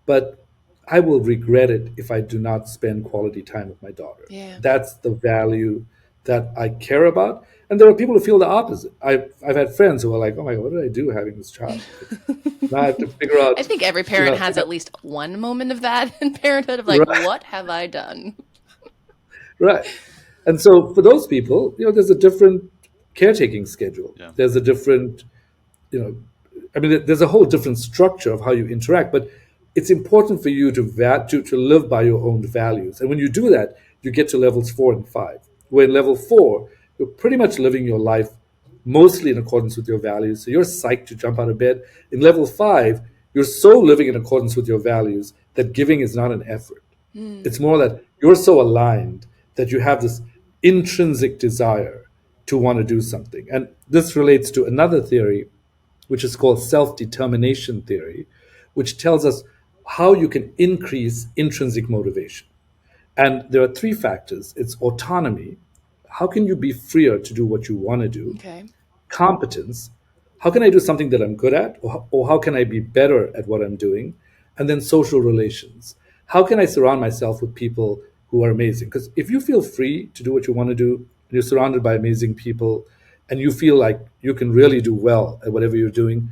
Speaker 1: but I will regret it if I do not spend quality time with my daughter.
Speaker 2: Yeah.
Speaker 1: That's the value that I care about. And there are people who feel the opposite. I've had friends who are like, oh my God, what did I do having this child? Now I have to figure out.
Speaker 2: I think every parent has at least one moment of that in parenthood of like, what have I done?
Speaker 1: Right. And so for those people, there's a different caretaking schedule.
Speaker 4: Yeah.
Speaker 1: There's a different, there's a whole different structure of how you interact, but it's important for you to live by your own values. And when you do that, you get to levels 4 and 5. Where in level 4, you're pretty much living your life mostly in accordance with your values. So you're psyched to jump out of bed. In level 5, you're so living in accordance with your values that giving is not an effort. It's more that you're so aligned that you have this intrinsic desire to want to do something. And this relates to another theory, which is called self-determination theory, which tells us how you can increase intrinsic motivation. And there are 3 factors. It's autonomy. How can you be freer to do what you want to do?
Speaker 2: Okay.
Speaker 1: Competence. How can I do something that I'm good at? Or how can I be better at what I'm doing? And then social relations. How can I surround myself with people who are amazing? Because if you feel free to do what you want to do, and you're surrounded by amazing people, and you feel like you can really do well at whatever you're doing,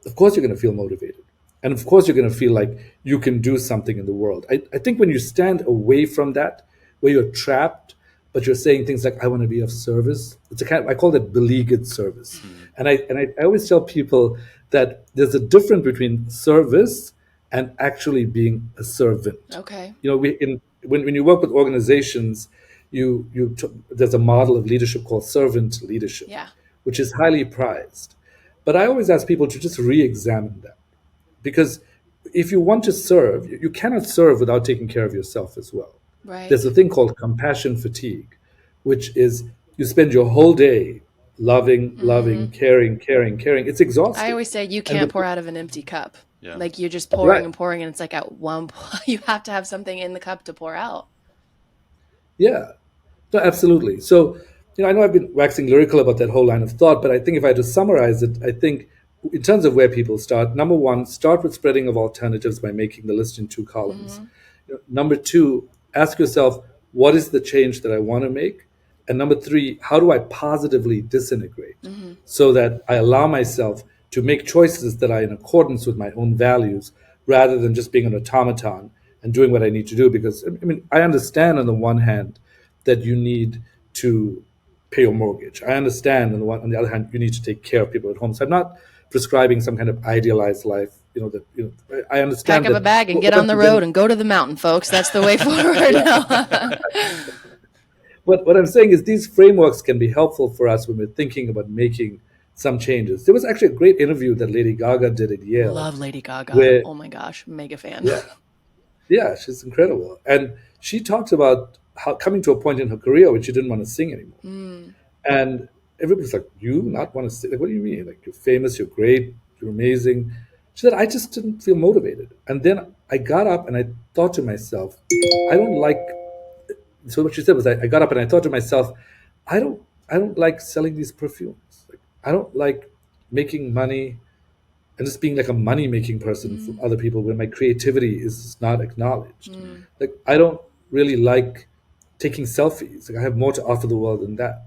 Speaker 1: of course you're going to feel motivated. And of course, you're going to feel like you can do something in the world. I think when you stand away from that, where you're trapped, but you're saying things like, I want to be of service, it's a kind of, I call that beleaguered service. And I always tell people that there's a difference between service and actually being a servant.
Speaker 2: Okay.
Speaker 1: When you work with organizations, there's a model of leadership called servant leadership,
Speaker 2: Yeah.
Speaker 1: which is highly prized. But I always ask people to just re-examine that. Because if you want to serve, you cannot serve without taking care of yourself as well.
Speaker 2: Right.
Speaker 1: There's a thing called compassion fatigue, which is you spend your whole day loving, caring. It's exhausting.
Speaker 2: I always say you can't pour out of an empty cup.
Speaker 4: Yeah.
Speaker 2: Like you're just pouring and pouring, and it's like at one point you have to have something in the cup to pour out.
Speaker 1: Yeah, no, absolutely. So, I know I've been waxing lyrical about that whole line of thought, but I think if I had to summarize it, I think in terms of where people start, number one, start with spreading of alternatives by making the list in 2 columns. Number 2, ask yourself, what is the change that I want to make? And number 3, how do I positively disintegrate so that I allow myself to make choices that are in accordance with my own values rather than just being an automaton and doing what I need to do? Because, I understand on the one hand that you need to pay your mortgage. I understand on the other hand, you need to take care of people at home. So I'm not prescribing some kind of idealized life. I understand.
Speaker 2: Pack up a bag and get on the road and go to the mountain, folks. That's the way forward now.
Speaker 1: What I'm saying is these frameworks can be helpful for us when we're thinking about making some changes. There was actually a great interview that Lady Gaga did at Yale.
Speaker 2: Love Lady Gaga. Oh my gosh, mega fan.
Speaker 1: Yeah, she's incredible. And she talks about how coming to a point in her career when she didn't want to sing anymore. And everybody's like, you not want to sing? Like, what do you mean? Like, you're famous, you're great, you're amazing. She said, I just didn't feel motivated. And then I got up and I thought to myself, I don't like. So what she said was, I got up and I thought to myself, I don't like selling these perfumes. Like, I don't like making money and just being like a money-making person for other people when my creativity is not acknowledged. Like, I don't really like taking selfies. Like, I have more to offer the world than that.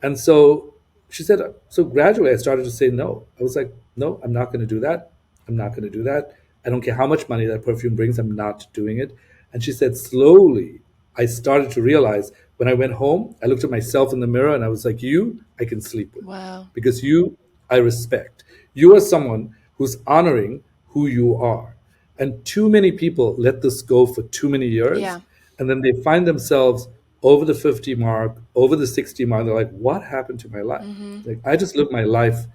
Speaker 1: And so she said, so gradually I started to say no. I was like, no, I'm not going to do that. I'm not going to do that. I don't care how much money that perfume brings. I'm not doing it. And she said, slowly, I started to realize when I went home, I looked at myself in the mirror and I was like, you, I can sleep with.
Speaker 2: Wow.
Speaker 1: Because you, I respect. You are someone who's honoring who you are. And too many people let this go for too many years.
Speaker 2: Yeah.
Speaker 1: And then they find themselves over the 50 mark, over the 60 mark. They're like, what happened to my life? Like, I just lived my life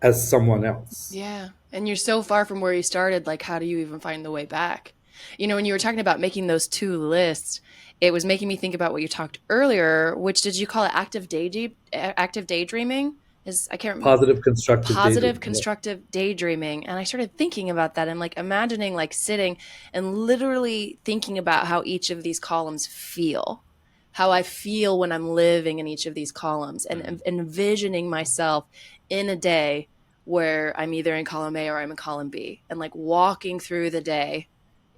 Speaker 1: as someone else.
Speaker 2: Yeah. And you're so far from where you started. Like, how do you even find the way back? When you were talking about making those 2 lists, it was making me think about what you talked earlier, which did you call it active daydreaming? I can't remember.
Speaker 1: Positive
Speaker 2: constructive daydreaming. And I started thinking about that and like imagining like sitting and literally thinking about how each of these columns feel, how I feel when I'm living in each of these columns, and envisioning myself in a day where I'm either in column A or I'm in column B, and like walking through the day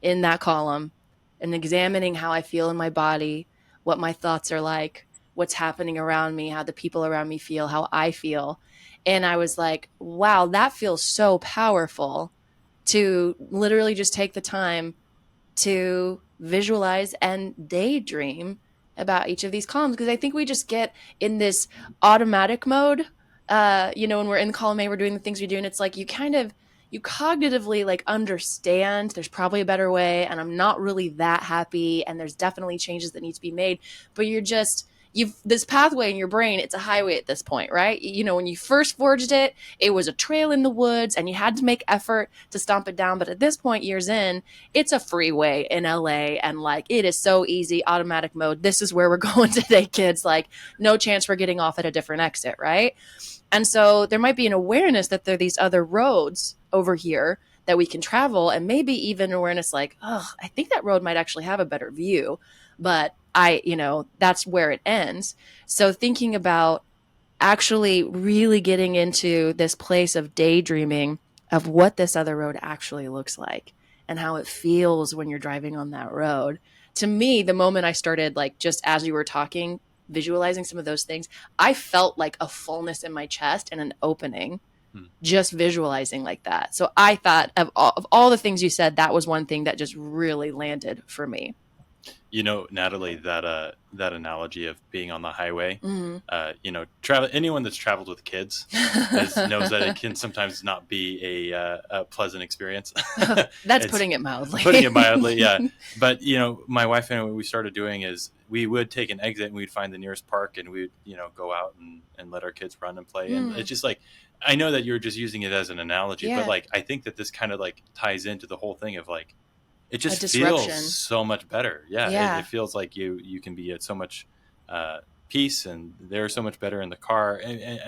Speaker 2: in that column and examining how I feel in my body, what my thoughts are like, what's happening around me, how the people around me feel, how I feel. And I was like, wow, that feels so powerful to literally just take the time to visualize and daydream about each of these columns. Because I think we just get in this automatic mode, when we're in column A, we're doing the things we do. And it's like, you cognitively like understand there's probably a better way, and I'm not really that happy, and there's definitely changes that need to be made, but you've this pathway in your brain, it's a highway at this point, right? When you first forged it, it was a trail in the woods and you had to make effort to stomp it down. But at this point, years in, it's a freeway in LA, and like, it is so easy, automatic mode. This is where we're going today, kids. Like, no chance we're getting off at a different exit, right? And so there might be an awareness that there are these other roads over here that we can travel, and maybe even awareness like, oh, I think that road might actually have a better view, but that's where it ends. So thinking about actually really getting into this place of daydreaming of what this other road actually looks like and how it feels when you're driving on that road. To me, the moment I started, like, just as you were talking, visualizing some of those things, I felt like a fullness in my chest and an opening just visualizing like that. So I thought of all the things you said, that was one thing that just really landed for me.
Speaker 4: Natalie, that analogy of being on the highway, anyone that's traveled with kids knows that it can sometimes not be a pleasant experience.
Speaker 2: That's putting it mildly.
Speaker 4: Yeah. But, my wife and I, what we started doing is we would take an exit and we'd find the nearest park and we'd, go out and let our kids run and play. And it's just like, I know that you're just using it as an analogy, but like, I think that this kind of like ties into the whole thing of like, it just feels so much better. Yeah. It feels like you can be at so much peace, and they're so much better in the car. And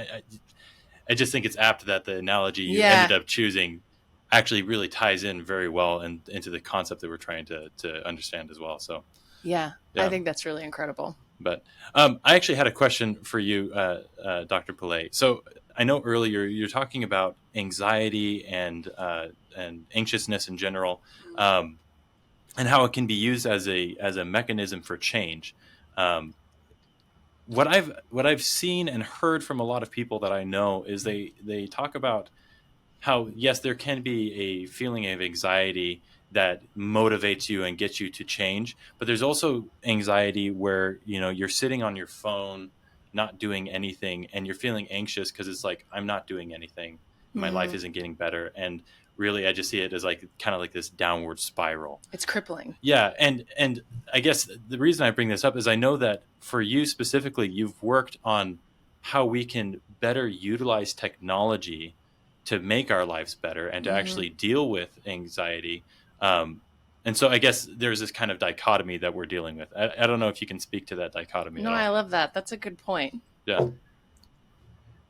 Speaker 4: I just think it's apt that the analogy you ended up choosing actually really ties in very well into the concept that we're trying to understand as well. So
Speaker 2: yeah, I think that's really incredible.
Speaker 4: But I actually had a question for you, Dr. Pillay. So I know earlier you're talking about anxiety and anxiousness in general. And how it can be used as a mechanism for change. What I've seen and heard from a lot of people that I know is they talk about how, yes, there can be a feeling of anxiety that motivates you and gets you to change, but there's also anxiety where you're sitting on your phone not doing anything and you're feeling anxious because it's like, I'm not doing anything, my life isn't getting better, and really, I just see it as like kind of like this downward spiral.
Speaker 2: It's crippling.
Speaker 4: Yeah, and I guess the reason I bring this up is I know that for you specifically, you've worked on how we can better utilize technology to make our lives better and to actually deal with anxiety. And so I guess there's this kind of dichotomy that we're dealing with. I don't know if you can speak to that dichotomy.
Speaker 2: No, I love that. That's a good point.
Speaker 4: Yeah.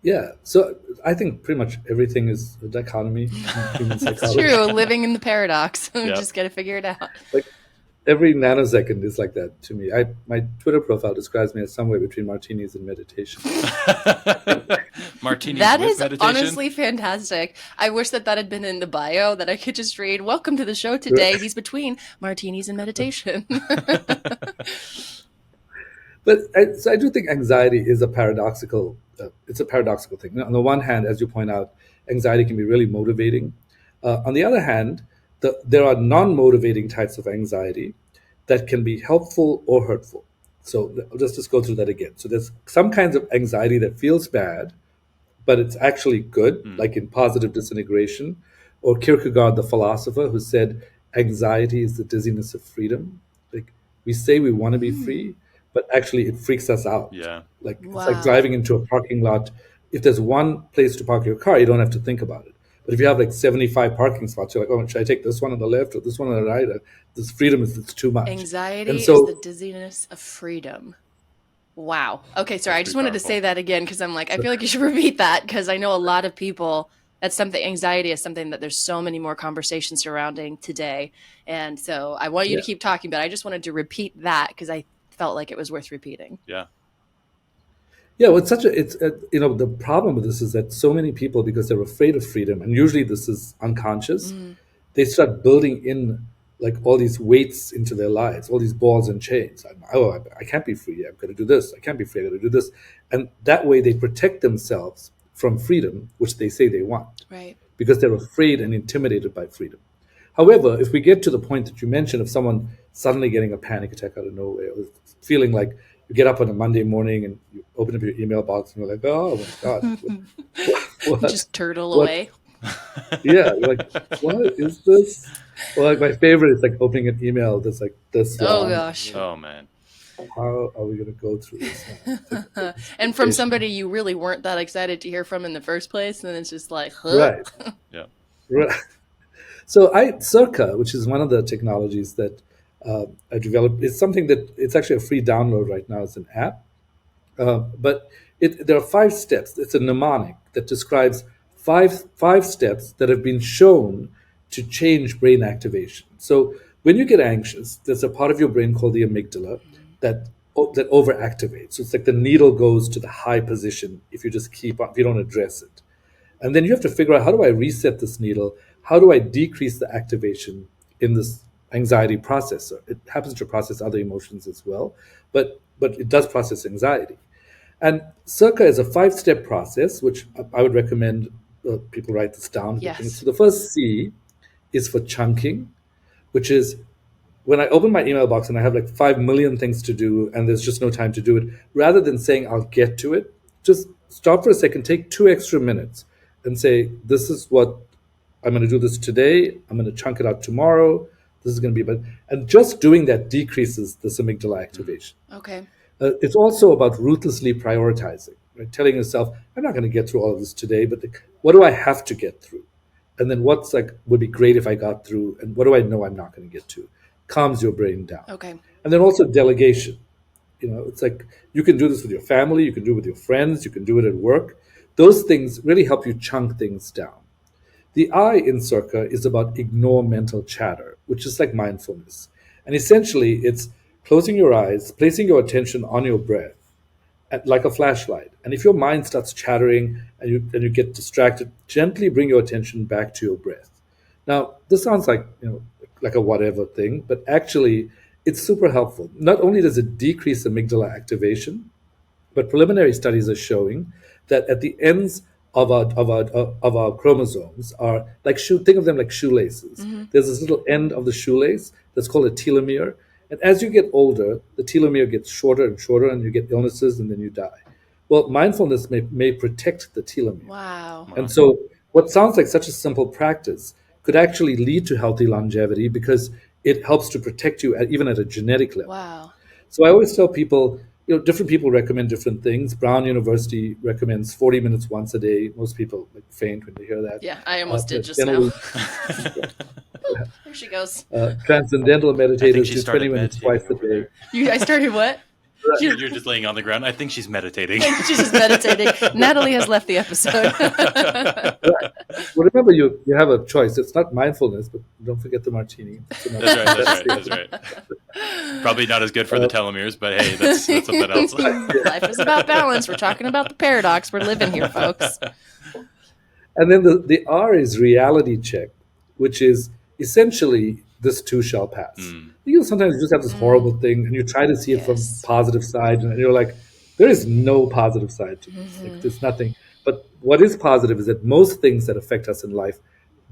Speaker 1: Yeah, so I think pretty much everything is a dichotomy in human psychology.
Speaker 2: It's true, living in the paradox. Just got to figure it out.
Speaker 1: Like every nanosecond is like that to me. My Twitter profile describes me as somewhere between martinis and meditation.
Speaker 4: Martinis
Speaker 2: that
Speaker 4: with
Speaker 2: is
Speaker 4: meditation?
Speaker 2: Honestly fantastic. I wish that had been in the bio, that I could just read, "Welcome to the show today. He's between martinis and meditation."
Speaker 1: But I do think anxiety is a paradoxical. It's a paradoxical thing. On the one hand, as you point out, anxiety can be really motivating. On the other hand, there are non-motivating types of anxiety that can be helpful or hurtful. So let's just go through that again. So there's some kinds of anxiety that feels bad, but it's actually good, like in positive disintegration, or Kierkegaard, the philosopher, who said anxiety is the dizziness of freedom. Like we say we want to be free, but actually it freaks us out.
Speaker 4: Yeah.
Speaker 1: Like it's like driving into a parking lot. If there's one place to park your car, you don't have to think about it. But if you have like 75 parking spots, you're like, oh, should I take this one on the left or this one on the right? This freedom it's too much.
Speaker 2: Anxiety is the dizziness of freedom. Wow. Okay, sorry. I just wanted to say that again because I'm like, I feel like you should repeat that because I know a lot of people, that's something, anxiety is something that there's so many more conversations surrounding today. And so I want you to keep talking, but I just wanted to repeat that because I felt like it was worth repeating.
Speaker 4: Yeah.
Speaker 1: Yeah, well, the problem with this is that so many people, because they're afraid of freedom, and usually this is unconscious, they start building in like all these weights into their lives, all these balls and chains. I can't be free. I've got to do this. I can't be free. I've got to do this. And that way they protect themselves from freedom, which they say they want,
Speaker 2: right? Because
Speaker 1: they're afraid and intimidated by freedom. However, if we get to the point that you mentioned of someone suddenly getting a panic attack out of nowhere, or feeling like you get up on a Monday morning and you open up your email box and you're like, oh my God.
Speaker 2: What? Just turtle away.
Speaker 1: Yeah, you're like, what is this? Well, like my favorite is like opening an email that's like this long.
Speaker 2: Oh gosh.
Speaker 4: Oh man.
Speaker 1: How are we going to go through this?
Speaker 2: And from somebody you really weren't that excited to hear from in the first place, and it's just like, huh?
Speaker 1: Right.
Speaker 4: Yeah.
Speaker 1: Right. So Circa, which is one of the technologies that I developed, is something that it's actually a free download right now. It's an app, but there are 5 steps. It's a mnemonic that describes five steps that have been shown to change brain activation. So when you get anxious, there's a part of your brain called the amygdala that overactivates. So it's like the needle goes to the high position if you just if you don't address it. And then you have to figure out, how do I reset this needle? How do I decrease the activation in this anxiety processor? It happens to process other emotions as well, but it does process anxiety. And Circa is a 5-step process, which I would recommend people write this down.
Speaker 2: Yes.
Speaker 1: So the first C is for chunking, which is when I open my email box and I have like 5 million things to do and there's just no time to do it, rather than saying I'll get to it, just stop for a second, take 2 extra minutes and say, this is what I'm going to do this today. I'm going to chunk it out tomorrow. This is going to be, and just doing that decreases this amygdala activation.
Speaker 2: Okay.
Speaker 1: It's also about ruthlessly prioritizing, right? Telling yourself, I'm not going to get through all of this today, but what do I have to get through? And then what's like would be great if I got through, and what do I know I'm not going to get to? Calms your brain down.
Speaker 2: Okay.
Speaker 1: And then also delegation. It's like you can do this with your family, you can do it with your friends, you can do it at work. Those things really help you chunk things down. The I in Circa is about ignore mental chatter, which is like mindfulness. And essentially, it's closing your eyes, placing your attention on your breath, like a flashlight. And if your mind starts chattering and you get distracted, gently bring your attention back to your breath. Now, this sounds like like a whatever thing, but actually, it's super helpful. Not only does it decrease amygdala activation, but preliminary studies are showing that at the ends of our chromosomes are like think of them like shoelaces.
Speaker 2: Mm-hmm.
Speaker 1: There's this little end of the shoelace that's called a telomere. And as you get older, the telomere gets shorter and shorter, and you get illnesses, and then you die. Well, mindfulness may protect the telomere.
Speaker 2: Wow.
Speaker 1: And so what sounds like such a simple practice could actually lead to healthy longevity because it helps to protect you even at a genetic level.
Speaker 2: Wow.
Speaker 1: So I always tell people, different people recommend different things. Brown University recommends 40 minutes once a day. Most people faint when they hear that.
Speaker 2: Yeah, I almost did just now. There she goes.
Speaker 1: Transcendental meditators do 20 minutes twice a day.
Speaker 2: I started what?
Speaker 4: You're just laying on the ground. I think she's meditating.
Speaker 2: She's just meditating. Natalie has left the episode.
Speaker 1: Well, remember, you have a choice. It's not mindfulness, but don't forget the martini.
Speaker 4: That's right. Probably not as good for the telomeres, but hey, that's something else.
Speaker 2: Life is about balance. We're talking about the paradox. We're living here, folks.
Speaker 1: And then the R is reality check, which is essentially this too shall pass. Sometimes you just have this horrible thing and you try to see it from positive side and you're like, there is no positive side to this. Like, there's nothing. But what is positive is that most things that affect us in life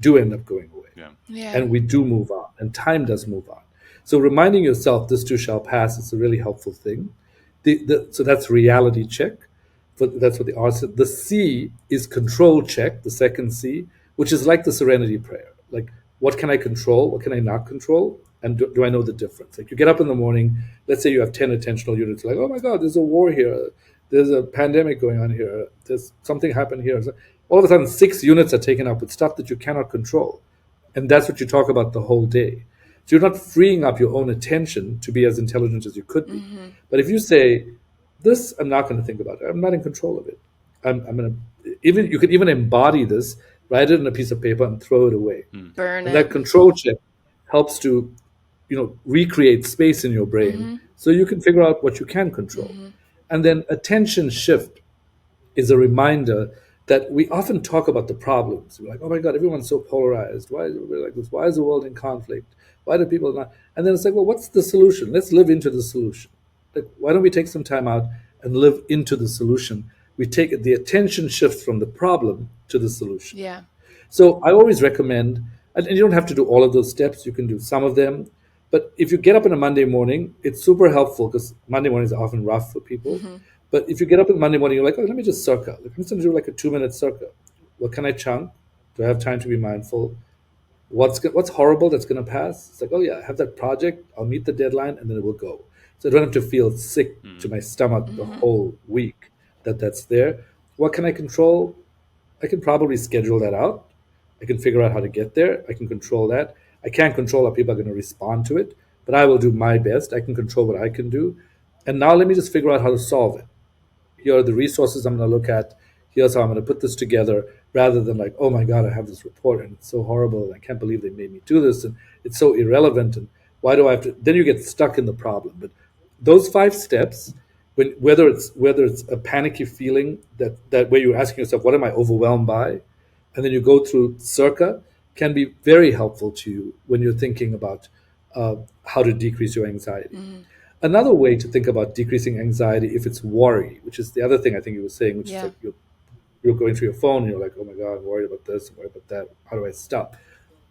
Speaker 1: do end up going away.
Speaker 2: Yeah.
Speaker 1: And we do move on, and time does move on. So reminding yourself this too shall pass is a really helpful thing. So that's reality check. That's what the R said. The C is control check, the second C, which is like the serenity prayer. Like, what can I control? What can I not control? And do I know the difference? Like, you get up in the morning, let's say you have 10 attentional units, like, oh my God, there's a war here. There's a pandemic going on here. There's something happened here. So all of a sudden, 6 units are taken up with stuff that you cannot control. And that's what you talk about the whole day. So you're not freeing up your own attention to be as intelligent as you could be. But if you say, this, I'm not going to think about it. I'm not in control of it. I'm going to, you could even embody this, write it on a piece of paper and throw it away.
Speaker 2: Burn it.
Speaker 1: That control check helps to, recreate space in your brain so you can figure out what you can control. And then attention shift is a reminder that we often talk about the problems. We're like, oh my God, everyone's so polarized. Why is everybody like this? Why is the world in conflict? Why do people not? And then it's like, well, what's the solution? Let's live into the solution. Like, why don't we take some time out and live into the solution? We take the attention shift from the problem to the solution.
Speaker 2: Yeah.
Speaker 1: So I always recommend, and you don't have to do all of those steps. You can do some of them. But if you get up on a Monday morning, it's super helpful because Monday mornings are often rough for people. But if you get up on Monday morning, you're like, oh, let me just circa. I'm just going to do like a 2-minute circa. What can I chunk? Do I have time to be mindful? What's horrible that's going to pass? It's like, oh yeah, I have that project. I'll meet the deadline and then it will go. So I don't have to feel sick to my stomach the whole week that's there. What can I control? I can probably schedule that out. I can figure out how to get there. I can control that. I can't control how people are going to respond to it, but I will do my best. I can control what I can do. And now let me just figure out how to solve it. Here are the resources I'm going to look at. Here's how I'm going to put this together, rather than like, oh my God, I have this report and it's so horrible and I can't believe they made me do this and it's so irrelevant and why do I have to? Then you get stuck in the problem. But those 5 steps, whether it's a panicky feeling that where you're asking yourself, what am I overwhelmed by? And then you go through circa, can be very helpful to you when you're thinking about how to decrease your anxiety. Another way to think about decreasing anxiety, if it's worry, which is the other thing I think you were saying, which is like you're going through your phone and you're like, oh my God, I'm worried about this, I'm worried about that. How do I stop?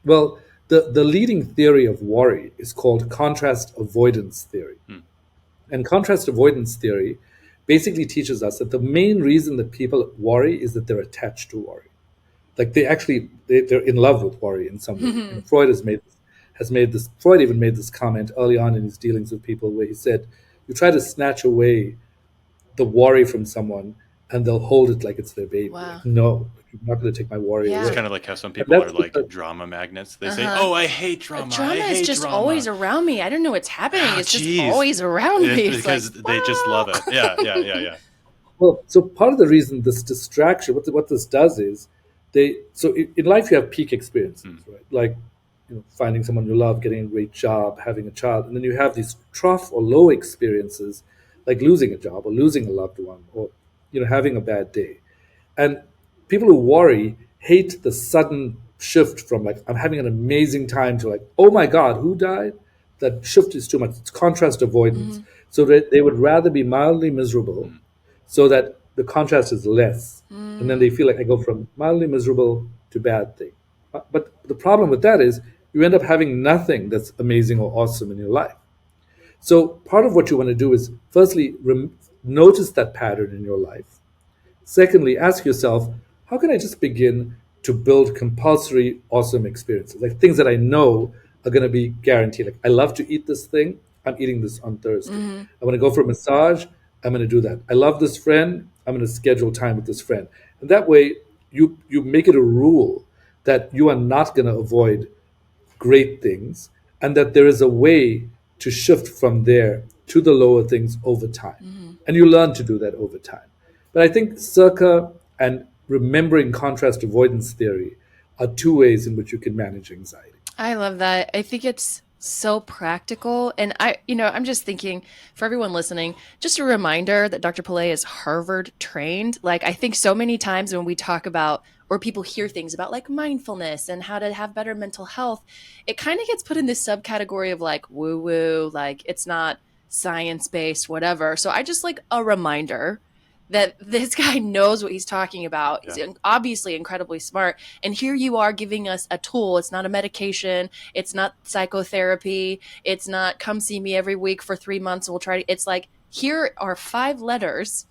Speaker 1: Well, the leading theory of worry is called contrast avoidance theory. And contrast avoidance theory basically teaches us that the main reason that people worry is that they're attached to worry. Like they're in love with worry in some way. You know, Freud Freud even made this comment early on in his dealings with people where he said, you try to snatch away the worry from someone and they'll hold it like it's their baby.
Speaker 2: Wow.
Speaker 1: Like, no, you're not going to take my worry away.
Speaker 4: It's kind of like how some people are like drama magnets. They say, oh, I hate drama.
Speaker 2: Drama
Speaker 4: is
Speaker 2: just always around me. I don't know what's happening. It's just always around me.
Speaker 4: It's because they just love it. Yeah.
Speaker 1: Well, so part of the reason this distraction, what this does is, in life you have peak experiences, right? Like, finding someone you love, getting a great job, having a child, and then you have these trough or low experiences, like losing a job or losing a loved one, or having a bad day. And people who worry hate the sudden shift from like, I'm having an amazing time, to like, oh my God, who died? That shift is too much. It's contrast avoidance. So that they would rather be mildly miserable so that the contrast is less. And then they feel like I go from mildly miserable to bad thing. But the problem with that is you end up having nothing that's amazing or awesome in your life. So part of what you want to do is, firstly, notice that pattern in your life. Secondly, ask yourself, how can I just begin to build compulsory, awesome experiences? Like things that I know are going to be guaranteed. Like, I love to eat this thing. I'm eating this on Thursday. I want to go for a massage. I'm going to do that. I love this friend. I'm going to schedule time with this friend. And that way, you make it a rule that you are not going to avoid great things, and that there is a way to shift from there to the lower things over time. And you learn to do that over time. But I think circa and remembering contrast avoidance theory are two ways in which you can manage anxiety.
Speaker 2: I love that. I think it's so practical. And I'm just thinking, for everyone listening, just a reminder that Dr. Pillay is Harvard trained. Like, I think so many times when we talk about, or people hear things about like mindfulness and how to have better mental health, it kind of gets put in this subcategory of like woo woo, like it's not science-based, whatever. So I just like a reminder that this guy knows what he's talking about. He's obviously incredibly smart. And here you are giving us a tool. It's not a medication. It's not psychotherapy. It's not come see me every week for 3 months and we'll try to, it's like, here are 5 letters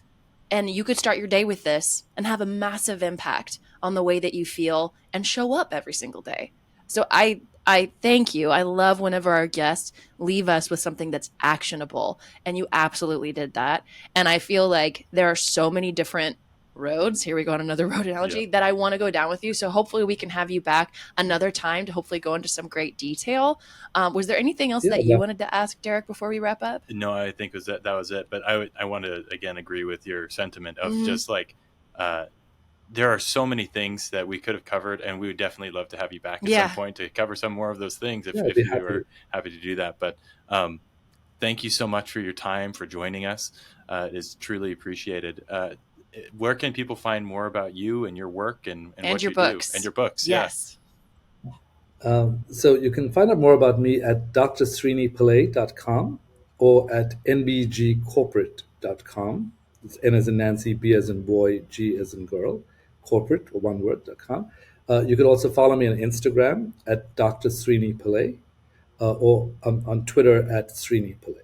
Speaker 2: and you could start your day with this and have a massive impact on the way that you feel and show up every single day. So I thank you. I love whenever our guests leave us with something that's actionable, and you absolutely did that. And I feel like there are so many different roads, here we go on another road analogy, that I want to go down with you. So hopefully we can have you back another time to hopefully go into some great detail. Was there anything else that you wanted to ask, Derek, before we wrap up?
Speaker 4: No, I think that was it. But I want to, again, agree with your sentiment of just like, there are so many things that we could have covered, and we would definitely love to have you back at some point to cover some more of those things if you are happy to do that. But thank you so much for your time, for joining us. It is truly appreciated. Where can people find more about you and your work and what
Speaker 2: your
Speaker 4: you
Speaker 2: books.
Speaker 4: do? And your books?
Speaker 2: Yes.
Speaker 1: So you can find out more about me at drsrinipillay.com or at nbgcorporate.com. It's N as in Nancy, B as in boy, G as in girl, corporate, or one word.com. You could also follow me on Instagram at Dr.Srini Pillay or on Twitter at Srini Pillay.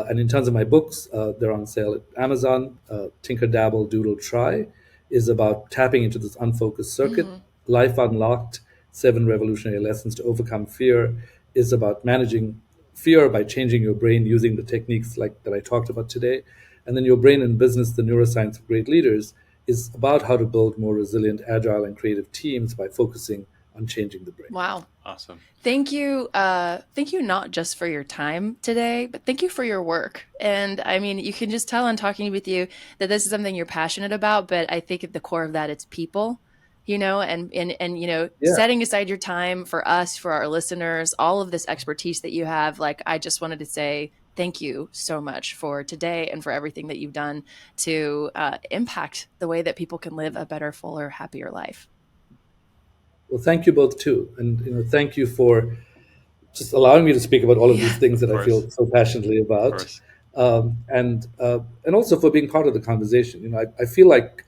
Speaker 1: And in terms of my books, they're on sale at Amazon. Tinker, Dabble, Doodle, Try is about tapping into this unfocused circuit. Life Unlocked, 7 Revolutionary Lessons to Overcome Fear is about managing fear by changing your brain using the techniques like that I talked about today. And then Your Brain in Business, the Neuroscience of Great Leaders is about how to build more resilient, agile, and creative teams by focusing on changing the brain.
Speaker 2: Wow.
Speaker 4: Awesome.
Speaker 2: Thank you. Thank you not just for your time today, but thank you for your work. And I mean, you can just tell in talking with you that this is something you're passionate about, but I think at the core of that, it's people, and setting aside your time for us, for our listeners, all of this expertise that you have. Like, I just wanted to say thank you so much for today and for everything that you've done to impact the way that people can live a better, fuller, happier life.
Speaker 1: Well, thank you both too. And thank you for just allowing me to speak about all of these things that I feel so passionately about. And also for being part of the conversation. I feel like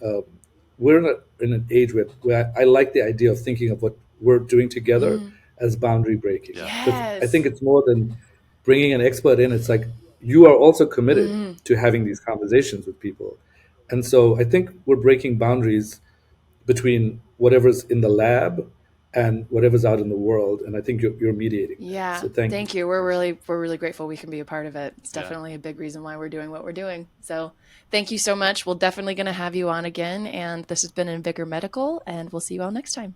Speaker 1: we're in an age where I like the idea of thinking of what we're doing together as boundary breaking.
Speaker 2: Yes.
Speaker 1: I think it's more than bringing an expert in. It's like you are also committed to having these conversations with people. And so I think we're breaking boundaries between whatever's in the lab and whatever's out in the world. And I think you're mediating.
Speaker 2: Yeah.
Speaker 1: So thank you.
Speaker 2: We're really grateful we can be a part of it. It's definitely a big reason why we're doing what we're doing. So thank you so much. We're definitely going to have you on again. And this has been Invigor Medical, and we'll see you all next time.